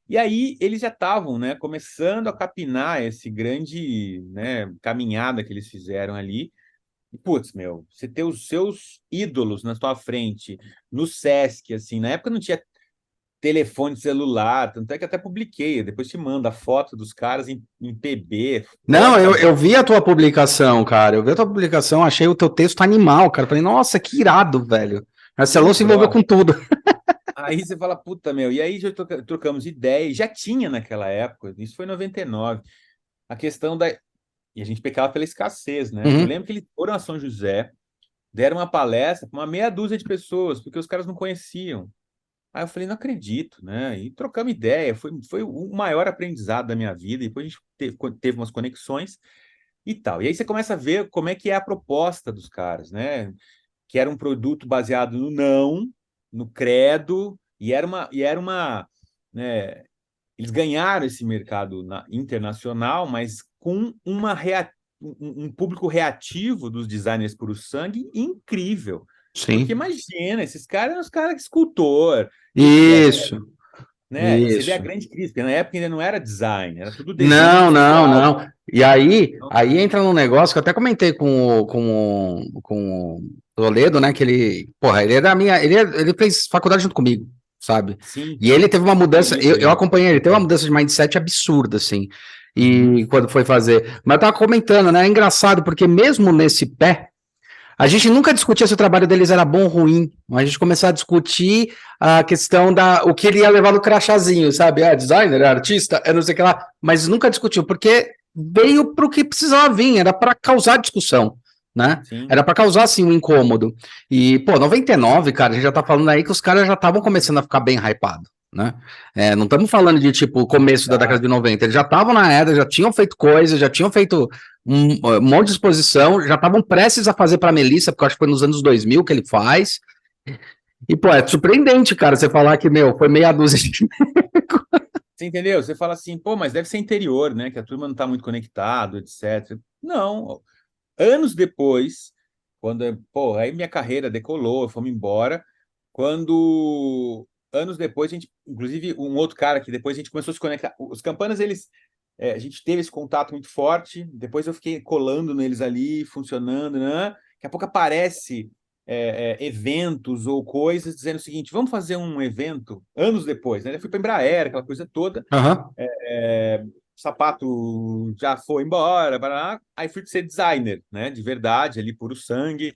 Speaker 2: E aí eles já estavam, né, começando a capinar esse grande, né, caminhada que eles fizeram ali. E, putz, meu, você ter os seus ídolos na sua frente, no Sesc, assim, na época não tinha telefone celular, tanto é que até publiquei, depois te manda a foto dos caras em PB,
Speaker 1: Não,
Speaker 2: porta
Speaker 1: eu vi a tua publicação, cara. Eu vi a tua publicação, achei o teu texto animal, cara. Falei, nossa, que irado, velho. Marcelão
Speaker 2: um
Speaker 1: se envolveu
Speaker 2: troço.
Speaker 1: com tudo.
Speaker 2: Aí você fala, puta, meu, e aí já trocamos ideia, já tinha naquela época, isso foi em 99, a questão da. E a gente pecava pela escassez, né? Eu
Speaker 1: Uhum.
Speaker 2: lembro que eles foram a São José, deram uma palestra para uma meia dúzia de pessoas, porque os caras não conheciam. Aí eu falei, não acredito, né? E trocamos ideia, foi o maior aprendizado da minha vida. E depois a gente teve umas conexões e tal. E aí você começa a ver como é que é a proposta dos caras, né? Que era um produto baseado no não, no credo, né? Eles ganharam esse mercado internacional, mas com um público reativo dos designers puro sangue incrível. Porque
Speaker 1: Sim.
Speaker 2: imagina, esses caras eram os caras escultor,
Speaker 1: Isso,
Speaker 2: né? E você vê a
Speaker 1: isso.
Speaker 2: grande crise, porque na época ainda não era design, era tudo desenho
Speaker 1: Não, não,
Speaker 2: industrial.
Speaker 1: não. E aí,
Speaker 2: Então,
Speaker 1: aí entra num negócio que eu até comentei com o Toledo, né? Que ele, porra, ele é da minha, ele fez faculdade junto comigo, sabe?
Speaker 2: sim,
Speaker 1: E ele teve uma mudança,
Speaker 2: querido
Speaker 1: eu
Speaker 2: ele.
Speaker 1: acompanhei, ele teve uma
Speaker 2: Então,
Speaker 1: mudança de mindset absurda, assim.
Speaker 2: uhum,
Speaker 1: E quando foi fazer, mas eu tava comentando, né? É engraçado, porque mesmo nesse pé, a gente nunca discutia se o trabalho deles era bom ou ruim. A gente começou a discutir a questão da o que ele ia levar no crachazinho, sabe? Ah, designer, artista, é não sei o que lá. Mas nunca discutiu, porque veio para o que precisava vir, era para causar discussão, né?
Speaker 2: sim,
Speaker 1: Era para causar, assim, um incômodo. E, pô, 99, cara, a gente já tá falando aí que os caras já estavam começando a ficar bem hypados, né? É, não estamos falando de, tipo, começo da década
Speaker 2: tá.
Speaker 1: de 90. Eles já estavam na era, já tinham feito coisas, já tinham feito um monte de exposição, já estavam prestes a fazer para a Melissa, porque eu acho que foi nos anos 2000 que ele faz. E, pô, é surpreendente, cara, você falar que, meu, foi meia dúzia de.
Speaker 2: Você entendeu? Você fala assim, pô, mas deve ser interior, né? Que a turma não está muito conectado, etc. Não, anos depois, quando, pô, aí minha carreira decolou, fomos embora. Quando, anos depois, a gente, inclusive, um outro cara que depois a gente começou a se conectar. Os Campanas, eles, a gente teve esse contato muito forte. Depois eu fiquei colando neles ali, funcionando, né? Daqui a pouco aparece eventos ou coisas dizendo o seguinte: vamos fazer um evento anos depois, né? Eu fui para Embraer, aquela coisa toda.
Speaker 1: Aham.
Speaker 2: O sapato já foi embora, barará. Aí fui ser designer, né? De verdade, ali puro sangue,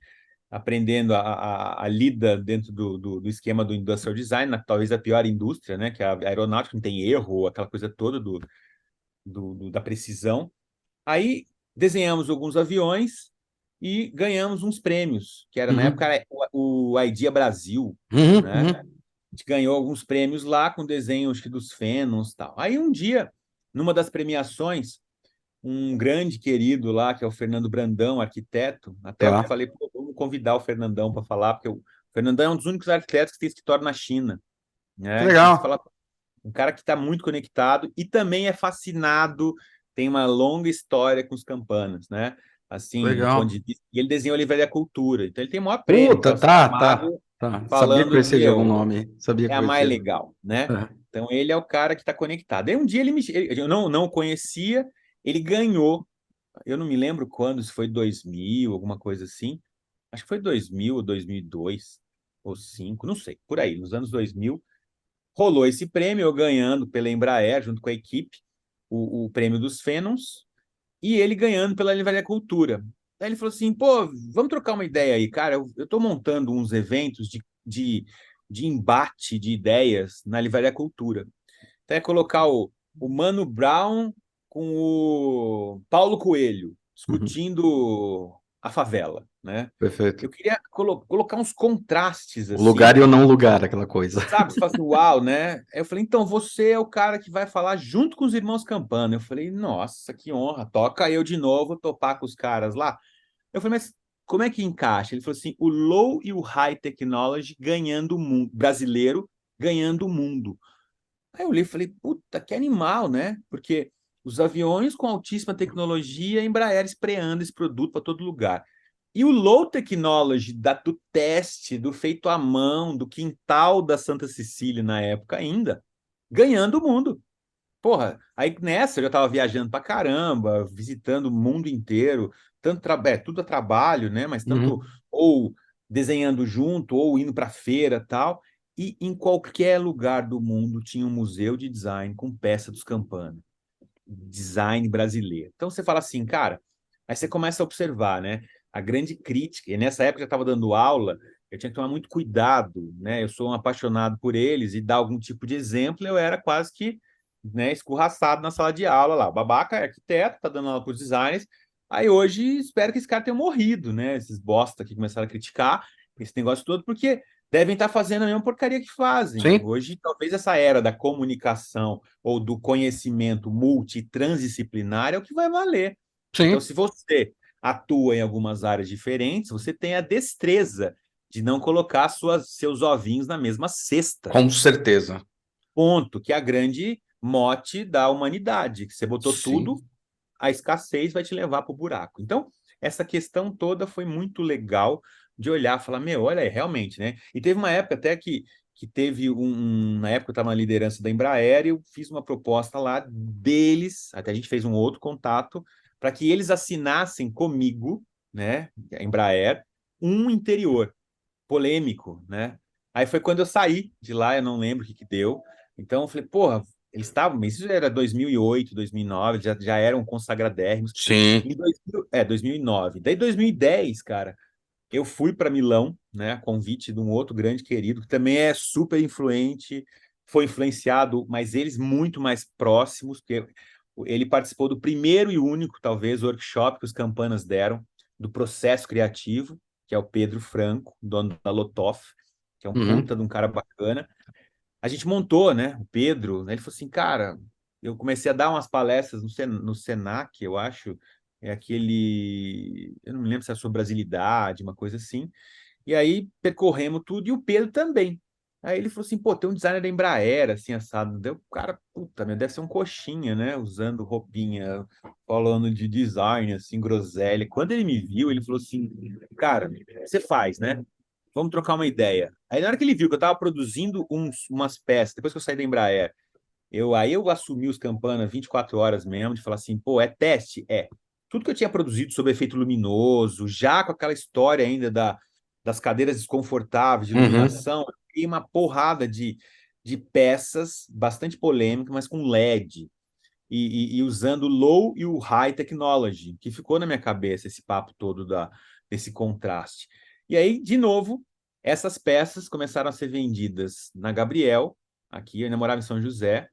Speaker 2: aprendendo a lida dentro do esquema do industrial design, talvez a pior indústria, né? Que é a aeronáutica, não tem erro, aquela coisa toda da precisão. Aí desenhamos alguns aviões e ganhamos uns prêmios, que era na
Speaker 1: Uhum.
Speaker 2: época era o Idea Brasil,
Speaker 1: Uhum.
Speaker 2: né? A
Speaker 1: Uhum.
Speaker 2: gente ganhou alguns prêmios lá com desenho, acho que dos Fenons e tal. Aí um dia, numa das premiações, um grande querido lá, que é o Fernando Brandão, arquiteto, até eu
Speaker 1: Tá.
Speaker 2: falei, pô, vamos convidar o Fernandão para falar, porque o Fernandão é um dos únicos arquitetos que tem escritório na China,
Speaker 1: Que
Speaker 2: né? Então você
Speaker 1: legal.
Speaker 2: fala, um cara que está muito conectado e também é fascinado, tem uma longa história com os campanas, né? Assim, do ponto
Speaker 1: Legal.
Speaker 2: de vista. E ele desenhou o Livro da Cultura, então ele tem o maior prêmio, que é
Speaker 1: Puta,
Speaker 2: o
Speaker 1: tá, tá,
Speaker 2: Saramago,
Speaker 1: tá. Sabia que
Speaker 2: falando de,
Speaker 1: conhecia de algum
Speaker 2: meu,
Speaker 1: nome. Sabia
Speaker 2: é
Speaker 1: que
Speaker 2: a mais
Speaker 1: conhecia.
Speaker 2: legal, né?
Speaker 1: Aham.
Speaker 2: Então ele é o cara que está conectado. Aí um dia eu não o conhecia, ele ganhou, eu não me lembro quando, se foi 2000, alguma coisa assim. Acho que foi 2000 ou 2002 ou 2005, não sei, por aí, nos anos 2000 rolou esse prêmio, eu ganhando pela Embraer, junto com a equipe, o prêmio dos Fenons, e ele ganhando pela Livraria Cultura. Aí ele falou assim, pô, vamos trocar uma ideia aí, cara, eu estou montando uns eventos de embate de ideias na Livraria Cultura. Então é colocar o Mano Brown com o Paulo Coelho,
Speaker 1: Uhum.
Speaker 2: discutindo a favela, né?
Speaker 1: Perfeito.
Speaker 2: Eu queria colocar uns contrastes,
Speaker 1: O
Speaker 2: assim,
Speaker 1: lugar e o não lugar, aquela coisa.
Speaker 2: sabe? Você fala assim, uau, né? Aí eu falei, então, você é o cara que vai falar junto com os irmãos Campana. Eu falei, nossa, que honra, toca eu de novo topar com os caras lá. Eu falei, mas como é que encaixa? Ele falou assim, o low e o high technology ganhando o mundo, brasileiro ganhando o mundo. Aí eu olhei e falei, puta, que animal, né? Porque os aviões com altíssima tecnologia, a Embraer espreando esse produto para todo lugar. E o low technology do teste, do feito à mão, do quintal da Santa Cecília na época ainda, ganhando o mundo. Porra, aí nessa eu já estava viajando para caramba, visitando o mundo inteiro, tudo a trabalho, né? Mas tanto
Speaker 1: Uhum.
Speaker 2: ou desenhando junto, ou indo para feira tal. E em qualquer lugar do mundo tinha um museu de design com peça dos Campana, design brasileiro. Então você fala assim, cara, aí você começa a observar, né? A grande crítica, e nessa época eu estava dando aula, eu tinha que tomar muito cuidado, né? Eu sou um apaixonado por eles e dar algum tipo de exemplo, eu era quase que, né, escorraçado na sala de aula lá. O babaca é arquiteto, tá dando aula para os designers. Aí hoje espero que esse cara tenha morrido, né? Esses bosta que começaram a criticar esse negócio todo, porque devem estar fazendo a mesma porcaria que fazem.
Speaker 1: Sim,
Speaker 2: Hoje, talvez essa era da comunicação ou do conhecimento multitransdisciplinar é o que vai valer. Então,
Speaker 1: sim,
Speaker 2: se você atua em algumas áreas diferentes, você tem a destreza de não colocar seus ovinhos na mesma cesta.
Speaker 1: com certeza.
Speaker 2: Ponto, que é a grande mote da humanidade, que você botou tudo,
Speaker 1: Sim,
Speaker 2: a escassez vai te levar para o buraco. Então, essa questão toda foi muito legal de olhar, falar, meu, olha aí, realmente, né? E teve uma época até que teve na época eu estava na liderança da Embraer, e eu fiz uma proposta lá deles, até a gente fez um outro contato, para que eles assinassem comigo, né, a Embraer, um interior polêmico, né? Aí foi quando eu saí de lá, eu não lembro o que deu. Então eu falei, porra, eles estavam, mas isso era 2008, 2009, já eram consagradérrimos.
Speaker 1: sim.
Speaker 2: Em 2009. Daí 2010, cara, eu fui para Milão, né, a convite de um outro grande querido, que também é super influente, foi influenciado, mas eles muito mais próximos, porque ele participou do primeiro e único, talvez, workshop que os Campanas deram, do processo criativo, que é o Pedro Franco, dono da Lotoff, que é um
Speaker 1: Uhum.
Speaker 2: puta de um cara bacana. A gente montou, né, o Pedro, né, ele falou assim, cara, eu comecei a dar umas palestras no Senac, eu acho, é aquele, eu não me lembro se é sobre brasilidade, uma coisa assim, e aí percorremos tudo, e o Pedro também. Aí ele falou assim, pô, tem um designer da Embraer, assim, assado. Deu, cara, puta, meu, deve ser um coxinha, né? Usando roupinha, falando de design, assim, groselha. Quando ele me viu, ele falou assim, cara, você faz, né? Vamos trocar uma ideia. Aí na hora que ele viu que eu tava produzindo umas peças, depois que eu saí da Embraer, aí eu assumi os Campana 24 horas mesmo, de falar assim, pô, é teste? É. Tudo que eu tinha produzido sobre efeito luminoso, já com aquela história ainda das cadeiras desconfortáveis de
Speaker 1: Uhum.
Speaker 2: iluminação, e uma porrada de peças bastante polêmicas, mas com LED, e usando o low e o high technology, que ficou na minha cabeça esse papo todo desse contraste. E aí, de novo, essas peças começaram a ser vendidas na Gabriel, aqui, eu ainda morava em São José,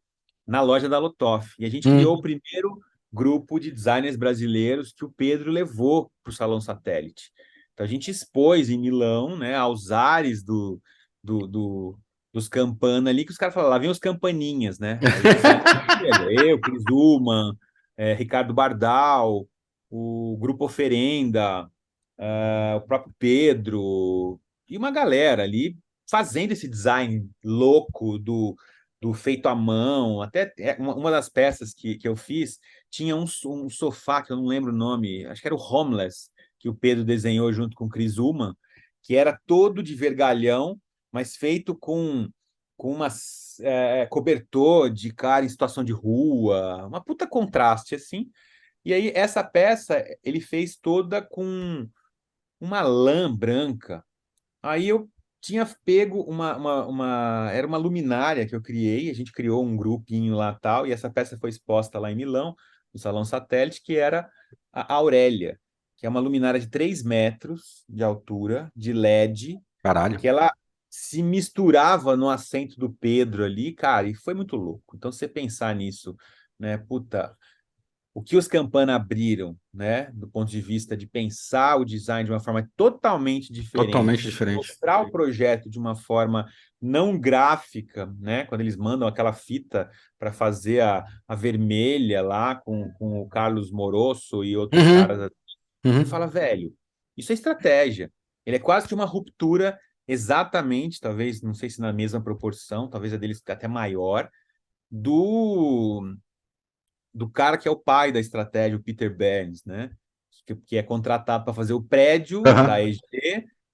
Speaker 2: na loja da Lotoff. E a gente criou o
Speaker 1: Uhum.
Speaker 2: primeiro grupo de designers brasileiros que o Pedro levou para o Salão Satélite. Então a gente expôs em Milão, né, aos ares do, do- dos Campana ali, que os caras falaram, lá vem os Campaninhas, né? Aí fizemos eu, Cris Ullmann, Ricardo Bardal, o Grupo Oferenda, o próprio Pedro, e uma galera ali fazendo esse design louco do feito à mão. Até uma das peças que eu fiz tinha um sofá, que eu não lembro o nome, acho que era o Homeless, que o Pedro desenhou junto com o Chris Ullman, que era todo de vergalhão, mas feito com umas cobertor de cara em situação de rua, uma puta contraste assim. E aí essa peça ele fez toda com uma lã branca. Aí eu tinha pego era uma luminária que eu criei, a gente criou um grupinho lá tal, e essa peça foi exposta lá em Milão, no Salão Satélite, que era a Aurélia, que é uma luminária de 3 metros de altura, de LED,
Speaker 1: Caralho.
Speaker 2: que ela se misturava no assento do Pedro ali, cara, e foi muito louco. Então, você pensar nisso, né, puta, o que os Campana abriram, né, do ponto de vista de pensar o design de uma forma totalmente
Speaker 1: Totalmente
Speaker 2: diferente,
Speaker 1: diferente.
Speaker 2: mostrar o projeto de uma forma não gráfica, né, quando eles mandam aquela fita para fazer a vermelha lá com o Carlos Morosso e outros caras, você fala, velho, isso é estratégia. Ele é quase que uma ruptura exatamente, talvez, não sei se na mesma proporção, talvez a deles até maior, do cara que é o pai da estratégia, o Peter Burns, né? Que é contratado para fazer o prédio da EG,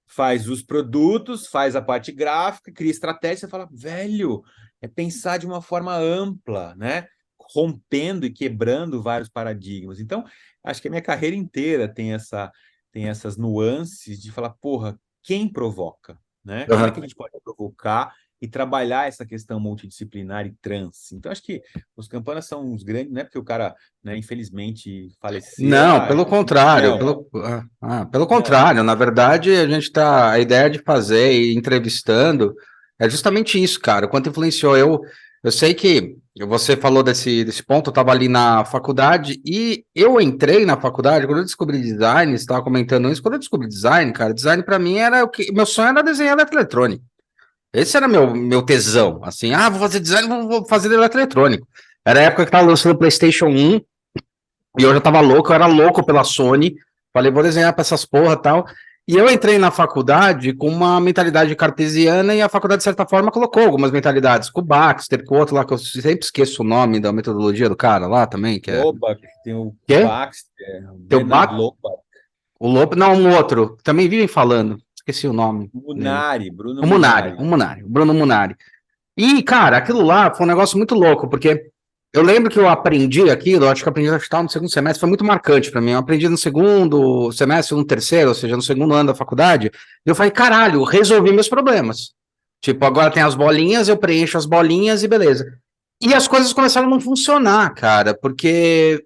Speaker 2: faz os produtos, faz a parte gráfica, cria estratégia, você fala, velho, é pensar de uma forma ampla, né? Rompendo e quebrando vários paradigmas. Então, acho que a minha carreira inteira tem essas nuances de falar, porra, quem provoca, né? Como é que a gente pode provocar e trabalhar essa questão multidisciplinar e trans? Então, acho que os Campanas são os grandes, não é porque o cara, né, infelizmente faleceu.
Speaker 1: Não, pelo contrário,
Speaker 2: não,
Speaker 1: pelo
Speaker 2: não.
Speaker 1: contrário, na verdade, a ideia de fazer e entrevistando é justamente isso, cara, o quanto influenciou eu sei que você falou desse ponto, eu estava ali na faculdade e eu entrei na faculdade, quando eu descobri design, você estava comentando isso, quando eu descobri design, cara, design para mim era meu sonho era desenhar eletroeletrônico, esse era meu tesão, assim, vou fazer design, vou fazer eletroeletrônico, era a época que estava lançando o PlayStation 1, e eu já tava louco, eu era louco pela Sony. Falei, vou desenhar pra essas porra e tal. E eu entrei na faculdade com uma mentalidade cartesiana e a faculdade, de certa forma, colocou algumas mentalidades. Com o Baxter, com o outro lá, que eu sempre esqueço o nome da metodologia do cara lá também, que é...
Speaker 2: Lobach, tem o
Speaker 1: Quê?
Speaker 2: Baxter, o
Speaker 1: Tem o
Speaker 2: Bernard Lobach,
Speaker 1: O Lopo... Não, um outro. Também vivem falando. Esqueci o nome dele.
Speaker 2: Munari, Bruno
Speaker 1: O Munari,
Speaker 2: Munari.
Speaker 1: o Munari, o Bruno Munari. E, cara, aquilo lá foi um negócio muito louco, porque eu lembro que eu aprendi aquilo, acho que eu aprendi no segundo semestre, foi muito marcante para mim. Eu aprendi no segundo semestre, no terceiro, ou seja, no segundo ano da faculdade, e eu falei, caralho, resolvi meus problemas. Tipo, agora tem as bolinhas, eu preencho as bolinhas e beleza. E as coisas começaram a não funcionar, cara, porque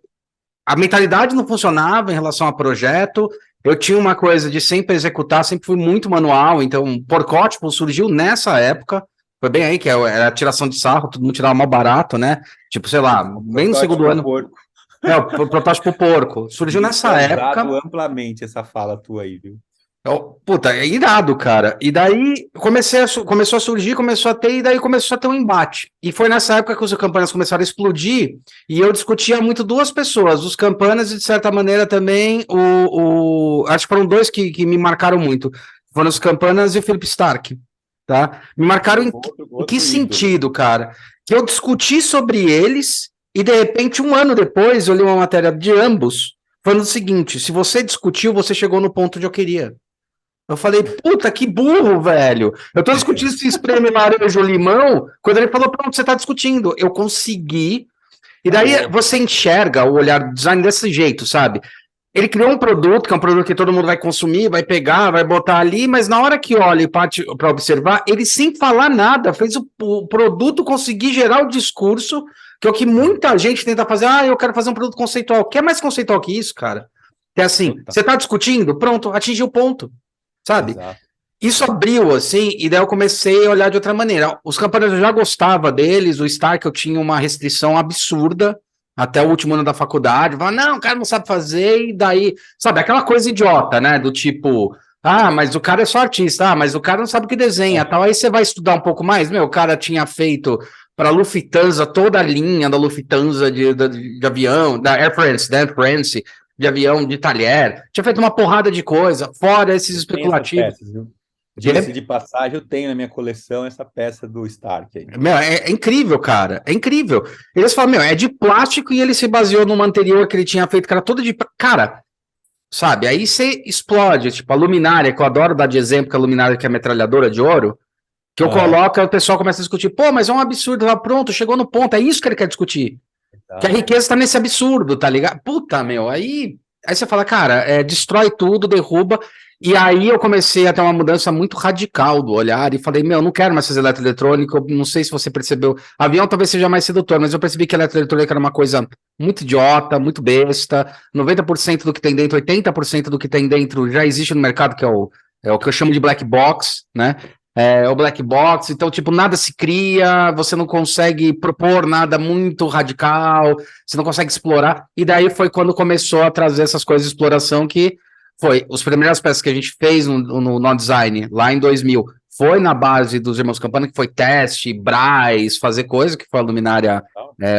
Speaker 1: a mentalidade não funcionava em relação a projeto. Eu tinha uma coisa de sempre executar, sempre fui muito manual, então Porcótipo surgiu nessa época. Foi bem aí que era a tiração de sarro, todo mundo tirava mal barato, né? Tipo, sei lá, bem no segundo ano.
Speaker 2: Porco.
Speaker 1: É, o protótipo porco. Surgiu
Speaker 2: Isso
Speaker 1: nessa
Speaker 2: é
Speaker 1: época.
Speaker 2: usado amplamente essa fala tua aí, viu?
Speaker 1: Puta, é irado, cara. E daí começou a surgir, começou a ter, e daí começou a ter um embate. E foi nessa época que os campanas começaram a explodir, e eu discutia muito duas pessoas, os campanas e, de certa maneira, também acho que foram dois que me marcaram muito. Foram os campanas e o Philip Stark, tá? Me marcaram em que sentido, cara? Que eu discuti sobre eles, e de repente, um ano depois, eu li uma matéria de ambos, falando o seguinte: se você discutiu, você chegou no ponto onde eu queria. Eu falei, puta, que burro, velho. Eu tô discutindo se espreme laranja ou limão, quando ele falou, pronto, você tá discutindo. Eu consegui. E daí você enxerga o olhar do design desse jeito, sabe? Ele criou um produto, que é um produto que todo mundo vai consumir, vai pegar, vai botar ali, mas na hora que olha para observar, ele sem falar nada, fez o produto conseguir gerar o discurso, que é o que muita gente tenta fazer. Eu quero fazer um produto conceitual. Quer mais conceitual que isso, cara? Que é assim, você tá discutindo? Pronto, atingiu o ponto. Sabe? Exato. Isso abriu, assim, e daí eu comecei a olhar de outra maneira. Os campanhas eu já gostava deles, o Stark eu tinha uma restrição absurda até o último ano da faculdade. Falava, não, o cara não sabe fazer, e daí, sabe, aquela coisa idiota, né? Do tipo, mas o cara é só artista, mas o cara não sabe o que desenha, tal. Aí você vai estudar um pouco mais, o cara tinha feito para a Lufthansa toda a linha da Lufthansa de avião, da Air France, de avião, de talher, tinha feito uma porrada de coisa, fora esses especulativos.
Speaker 2: Diga-se de passagem, eu tenho na minha coleção essa peça do Stark aí.
Speaker 1: É incrível, cara, é incrível. Eles falam, é de plástico e ele se baseou numa anterior que ele tinha feito, que era toda de... Cara, sabe, aí você explode, tipo, a luminária, que eu adoro dar de exemplo, que a luminária que é a metralhadora de ouro, que eu coloco, o pessoal começa a discutir, mas é um absurdo, lá pronto, chegou no ponto, é isso que ele quer discutir. Que a riqueza tá nesse absurdo, tá ligado? Puta, aí você fala, cara, destrói tudo, derruba, e aí eu comecei a ter uma mudança muito radical do olhar, e falei, não quero mais fazer eletroeletrônico, eu não sei se você percebeu, avião talvez seja mais sedutor, mas eu percebi que eletroeletrônica era uma coisa muito idiota, muito besta, 90% do que tem dentro, 80% do que tem dentro já existe no mercado, que é o que eu chamo de black box, né?
Speaker 3: é o black box, então, tipo, nada se cria, você não consegue propor nada muito radical, você não consegue explorar, e daí foi quando começou a trazer essas coisas de exploração que foi, as primeiras peças que a gente fez no design, lá em 2000, foi na base dos Irmãos Campana, que foi teste, Brás, fazer coisa, que foi a luminária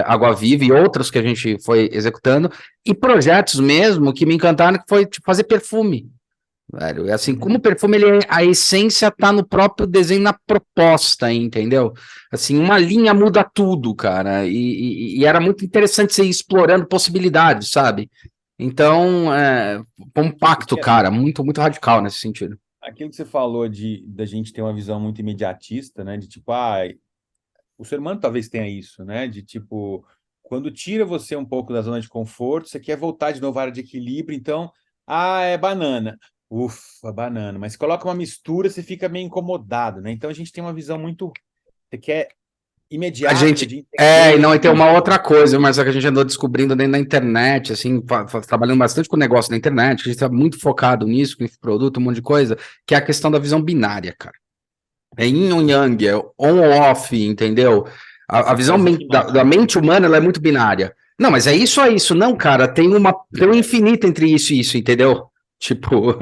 Speaker 3: Água Viva e outros que a gente foi executando, e projetos mesmo que me encantaram, que foi tipo, fazer perfume, velho. É assim, como o perfume, a essência tá no próprio desenho, na proposta, entendeu? Assim, uma linha muda tudo, cara, e era muito interessante você ir explorando possibilidades, sabe? Então, foi um pacto, cara, muito, muito radical nesse sentido.
Speaker 2: Aquilo que você falou da gente ter uma visão muito imediatista, né? De tipo, o ser humano talvez tenha isso, né? De tipo, quando tira você um pouco da zona de conforto, você quer voltar de novo à área de equilíbrio, então, é banana. Ufa, banana. Mas se coloca uma mistura, você fica meio incomodado, né? Então a gente tem uma visão muito. Você quer
Speaker 3: A
Speaker 2: imediata
Speaker 3: gente,
Speaker 2: de entender
Speaker 3: e não, e tem uma
Speaker 2: equilíbrio.
Speaker 3: outra coisa, mas é que a gente andou descobrindo dentro da internet, assim, trabalhando bastante com o negócio da internet, que a gente está muito focado nisso, com produto, um monte de coisa, que é a questão da visão binária, cara. É yin ou yang, é on ou off, entendeu? A visão da mente humana, ela é muito binária. Não, mas é isso, não, cara, tem um infinito entre isso e isso, entendeu? Tipo,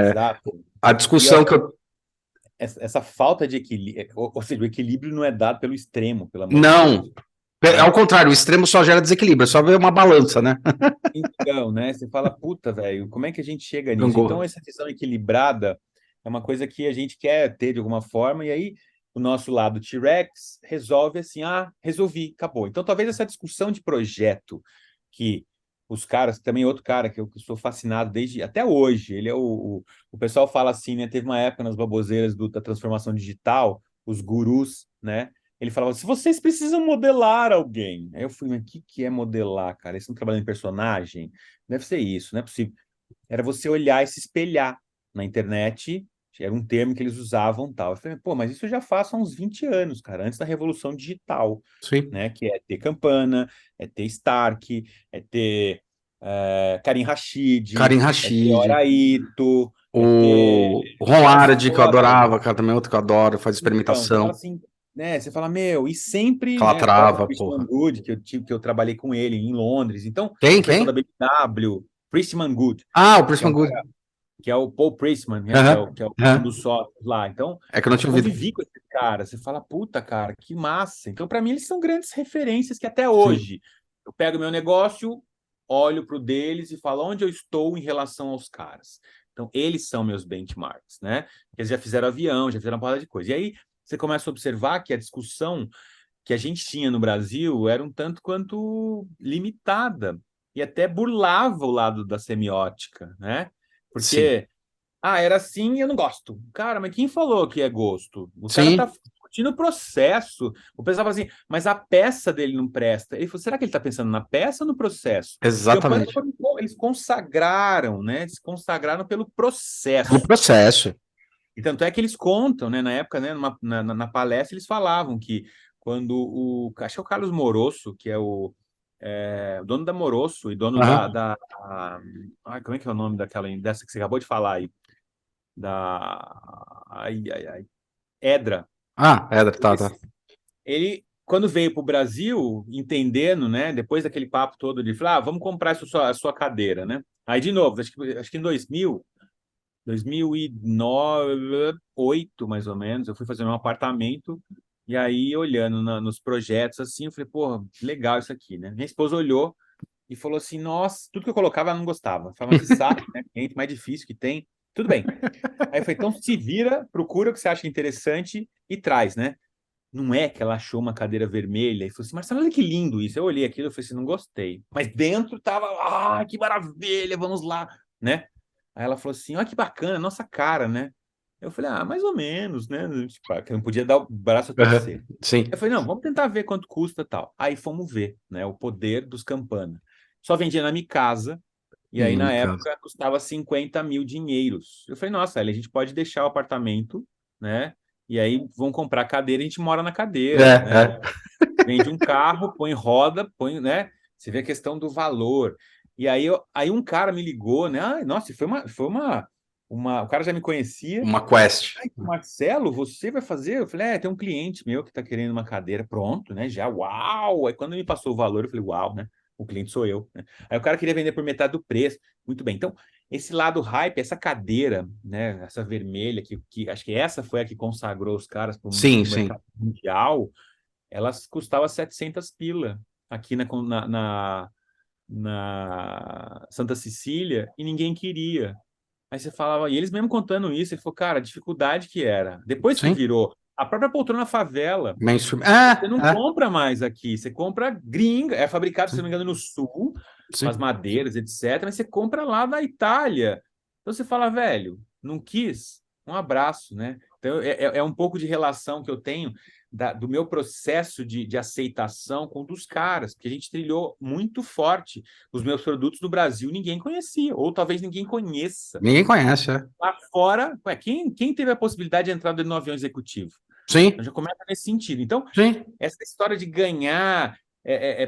Speaker 2: Exato.
Speaker 3: a discussão que eu...
Speaker 2: Essa falta de equilíbrio, ou seja, o equilíbrio não é dado pelo extremo, pelo amor de
Speaker 3: Não,
Speaker 2: Deus.
Speaker 3: ao contrário, o extremo só gera desequilíbrio, é só ver uma balança, né?
Speaker 2: Então, né? Você fala, puta, velho, como é que a gente chega nisso? Então,
Speaker 3: Gangorra.
Speaker 2: essa visão equilibrada é uma coisa que a gente quer ter de alguma forma, e aí o nosso lado T-Rex resolve assim, resolvi, acabou. Então, talvez essa discussão de projeto que os caras, também outro cara que eu sou fascinado desde até hoje, ele é o pessoal fala assim, né? Teve uma época nas baboseiras da transformação digital, os gurus, né? Ele falava, se vocês precisam modelar alguém. Aí eu fui, mas o que é modelar, cara? Eles estão trabalhando em personagem? Deve ser isso, não é possível. Era você olhar e se espelhar na internet, era um termo que eles usavam tal. Eu falei, pô, mas isso eu já faço há uns 20 anos, cara, antes da revolução digital,
Speaker 3: Sim.
Speaker 2: né? Que é ter Campana, é ter Stark, é ter Karim Rashid,
Speaker 3: Karim
Speaker 2: é ter
Speaker 3: Rashid,
Speaker 2: Oraito, é ter
Speaker 3: o Ron
Speaker 2: caras
Speaker 3: Arad, que eu
Speaker 2: fodas.
Speaker 3: adorava, cara, também é outro que eu adoro, faz
Speaker 2: Então, você fala
Speaker 3: experimentação.
Speaker 2: assim, né? Você fala, meu, e sempre, né? O próprio
Speaker 3: Calatrava,
Speaker 2: Christian
Speaker 3: porra.
Speaker 2: Good, que eu trabalhei com ele em Londres. Então,
Speaker 3: Quem,
Speaker 2: o pessoal da
Speaker 3: quem?
Speaker 2: BMW, Christian Good,
Speaker 3: Ah, o
Speaker 2: que é
Speaker 3: Prisma
Speaker 2: um
Speaker 3: Good.
Speaker 2: cara, que é o Paul Priestman, né?
Speaker 3: Aham,
Speaker 2: Que é um
Speaker 3: aham.
Speaker 2: dos sócios lá. Então,
Speaker 3: É que eu não tinha ouvido.
Speaker 2: convivi com esse cara. Você fala, puta, cara, que massa. Então, para mim, eles são grandes referências que até
Speaker 3: Sim.
Speaker 2: hoje eu pego meu negócio, olho para o deles e falo onde eu estou em relação aos caras. Então, eles são meus benchmarks, né? Eles já fizeram avião, já fizeram uma porrada de coisa. E aí, você começa a observar que a discussão que a gente tinha no Brasil era um tanto quanto limitada e até burlava o lado da semiótica, né?
Speaker 3: Sim.
Speaker 2: Porque, era assim e eu não gosto. Cara, mas quem falou que é gosto? O cara tá
Speaker 3: Sim,
Speaker 2: discutindo o processo. O pessoal fala assim, mas a peça dele não presta. Ele falou, será que ele tá pensando na peça ou no processo? Campana,
Speaker 3: exatamente.
Speaker 2: eles consagraram, né? Eles consagraram pelo
Speaker 3: No
Speaker 2: processo.
Speaker 3: processo.
Speaker 2: E tanto é que eles contam, né, na época, né, na palestra, eles falavam que quando acho que é o Carlos Morosso, que é o dono da Morosso e dono
Speaker 3: Aham.
Speaker 2: como é que é o nome dessa que você acabou de falar aí? Edra.
Speaker 3: Ah, tá.
Speaker 2: Quando veio para o Brasil, entendendo, né, depois daquele papo todo de falar, vamos comprar a sua cadeira, né? Aí, de novo, acho que em 2009, 2008, mais ou menos, eu fui fazer um apartamento e aí, olhando nos projetos, assim, eu falei, porra, legal isso aqui, né? Minha esposa olhou e falou assim, nossa, tudo que eu colocava ela não gostava. Eu falei, mas que saco, né? Cliente mais difícil que tem. Tudo bem. Aí eu falei, então se vira, procura o que você acha interessante e traz, né? Não é que ela achou uma cadeira vermelha e falou assim, Marcelo, olha que lindo isso. Eu olhei aquilo e falei assim, não gostei. Mas dentro tava, que maravilha, vamos lá, né? Aí ela falou assim, olha que bacana, nossa cara, né? Eu falei, mais ou menos, né? Tipo, que eu não podia dar o braço a
Speaker 3: Aham.
Speaker 2: torcer.
Speaker 3: Sim.
Speaker 2: Eu falei, não, vamos tentar ver quanto custa tal. Aí fomos ver, né? O poder dos Campana. Só vendia na Micasa, e aí na
Speaker 3: Caso.
Speaker 2: época custava 50 mil dinheiros. Eu falei, nossa, aí a gente pode deixar o apartamento, né? E aí vão comprar cadeira, a gente mora na cadeira, né?
Speaker 3: É.
Speaker 2: Vende um carro, põe roda, põe, né? Você vê a questão do valor. E aí, aí um cara me ligou, né? Nossa, foi uma o cara já me conhecia.
Speaker 3: Uma quest.
Speaker 2: Ai, Marcelo, você vai fazer? Eu falei, tem um cliente meu que tá querendo uma cadeira. Pronto, né? Já, uau! Aí quando ele me passou o valor, eu falei, uau, né? O cliente sou eu, né? Aí o cara queria vender por metade do preço. Muito bem. Então, esse lado hype, essa cadeira, né? Essa vermelha, que acho que essa foi a que consagrou os caras para o
Speaker 3: Sim, sim.
Speaker 2: mercado mundial, elas custavam 700 pila aqui na Santa Cecília e ninguém queria. Aí você falava, e eles mesmo contando isso, ele falou, cara, a dificuldade que era. Depois que
Speaker 3: Sim.
Speaker 2: virou a própria poltrona favela,
Speaker 3: Mainstream.
Speaker 2: você não compra mais aqui, você compra gringa, é fabricado, se não me engano, no sul, com
Speaker 3: Sim.
Speaker 2: as madeiras, etc., mas você compra lá da Itália. Então você fala, velho, não quis? Um abraço, né? Então é um pouco de relação que eu tenho do meu processo de aceitação com um dos caras, porque a gente trilhou muito forte. Os meus produtos no Brasil ninguém conhecia, ou talvez ninguém conheça.
Speaker 3: Ninguém conhece, é.
Speaker 2: Lá fora, quem teve a possibilidade de entrar no avião executivo?
Speaker 3: Sim,
Speaker 2: Então já começa nesse sentido. Então,
Speaker 3: sim.
Speaker 2: essa história de ganhar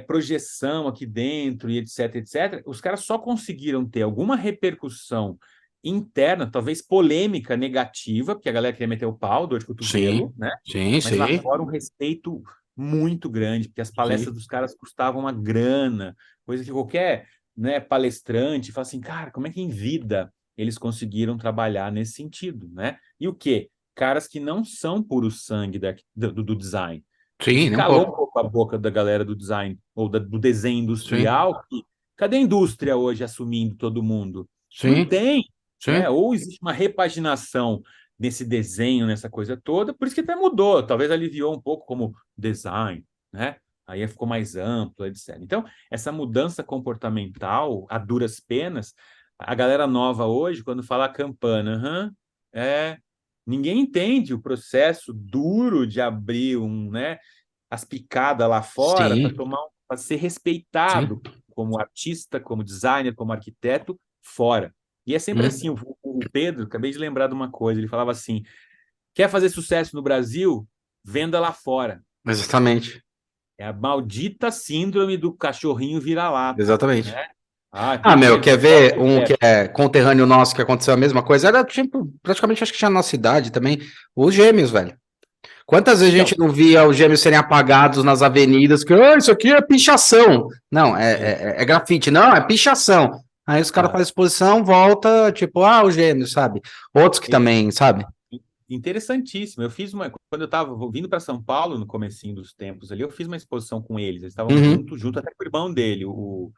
Speaker 2: projeção aqui dentro e etc, etc, os caras só conseguiram ter alguma repercussão interna, talvez polêmica, negativa, porque a galera queria meter o pau, dor de cotovelo,
Speaker 3: Sim,
Speaker 2: né?
Speaker 3: sim,
Speaker 2: Mas lá
Speaker 3: sim.
Speaker 2: fora um respeito muito grande, porque as palestras
Speaker 3: Sim.
Speaker 2: dos caras custavam uma grana, coisa que qualquer, né, palestrante fala assim, cara, como é que em vida eles conseguiram trabalhar nesse sentido, né? E o quê? Caras que não são puro sangue do design.
Speaker 3: Sim,
Speaker 2: Isso
Speaker 3: nem um
Speaker 2: calou um
Speaker 3: pouco.
Speaker 2: pouco a boca da galera do design, ou do desenho
Speaker 3: Sim,
Speaker 2: industrial. Cadê a indústria hoje assumindo todo mundo? Não
Speaker 3: sim,
Speaker 2: tem, né?
Speaker 3: sim.
Speaker 2: Ou existe uma repaginação nesse desenho, nessa coisa toda, por isso que até mudou, talvez aliviou um pouco como design, né? Aí ficou mais amplo, etc. Então, essa mudança comportamental, a duras penas, a galera nova hoje, quando fala campana, ninguém entende o processo duro de abrir né, as picadas lá fora
Speaker 3: Sim,
Speaker 2: para ser
Speaker 3: sim.
Speaker 2: respeitado como artista, como designer, como arquiteto fora. E é sempre assim, o Pedro, acabei de lembrar de uma coisa, ele falava assim, quer fazer sucesso no Brasil? Venda lá fora.
Speaker 3: Exatamente.
Speaker 2: É a maldita síndrome do cachorrinho vira-lata,
Speaker 3: Exatamente.
Speaker 2: né?
Speaker 3: Ah,
Speaker 2: Tem que
Speaker 3: meu, quer
Speaker 2: vender fora
Speaker 3: ver
Speaker 2: que é
Speaker 3: um que
Speaker 2: certo.
Speaker 3: é conterrâneo nosso que aconteceu a mesma coisa? Era tipo, praticamente acho que tinha na nossa cidade também, os gêmeos, velho. Quantas vezes a
Speaker 2: Então,
Speaker 3: gente não via os gêmeos serem apagados nas avenidas, que isso aqui é pichação. Não, é grafite. Não, é pichação. Aí os caras
Speaker 2: exato.
Speaker 3: fazem exposição, volta, tipo, os gêmeos, sabe? Outros que também, sabe?
Speaker 2: Interessantíssimo. Eu fiz quando eu estava vindo para São Paulo no comecinho dos tempos ali, eu fiz uma exposição com eles. Eles estavam
Speaker 3: Uhum.
Speaker 2: junto até com o irmão dele, como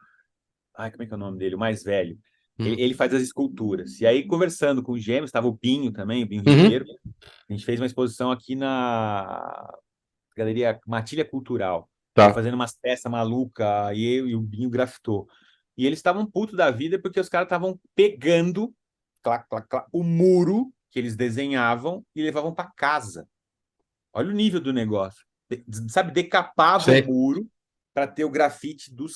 Speaker 2: é que é o nome dele? O mais velho. Ele faz as esculturas. E aí, conversando com os gêmeos, estava o Binho também, o Binho
Speaker 3: Uhum.
Speaker 2: Ribeiro. A gente fez uma exposição aqui na Galeria Matilha Cultural. Eu
Speaker 3: Tá.
Speaker 2: fazendo umas peças malucas, e eu e o Binho grafitou. E eles estavam putos da vida porque os caras estavam pegando clac, clac, clac, o muro que eles desenhavam e levavam para casa. Olha o nível do negócio. Sabe, decapava o
Speaker 3: Sei.
Speaker 2: muro para ter o grafite dos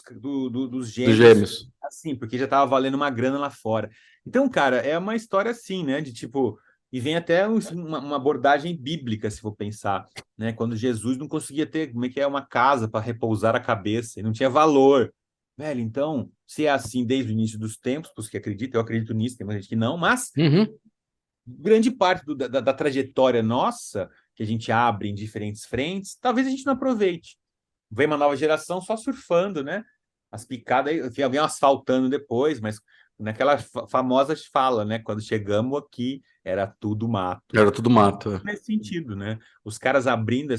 Speaker 3: Dos
Speaker 2: gêmeos,
Speaker 3: gêmeos.
Speaker 2: assim, porque já estava valendo uma grana lá fora. Então, cara, é uma história assim, né? De tipo, e vem até uma abordagem bíblica, se for pensar, né? Quando Jesus não conseguia ter, como é que é, uma casa para repousar a cabeça, e não tinha valor. Velho, então, se é assim desde o início dos tempos, porque acredita, eu acredito nisso, tem muita gente que não, mas
Speaker 3: Uhum.
Speaker 2: grande parte da trajetória nossa, que a gente abre em diferentes frentes, talvez a gente não aproveite. Vem uma nova geração só surfando, né? As picadas, vem asfaltando depois, mas naquela famosa fala, né? Quando chegamos aqui, era tudo mato.
Speaker 3: Era tudo mato.
Speaker 2: Nesse sentido, né? Os caras abrindo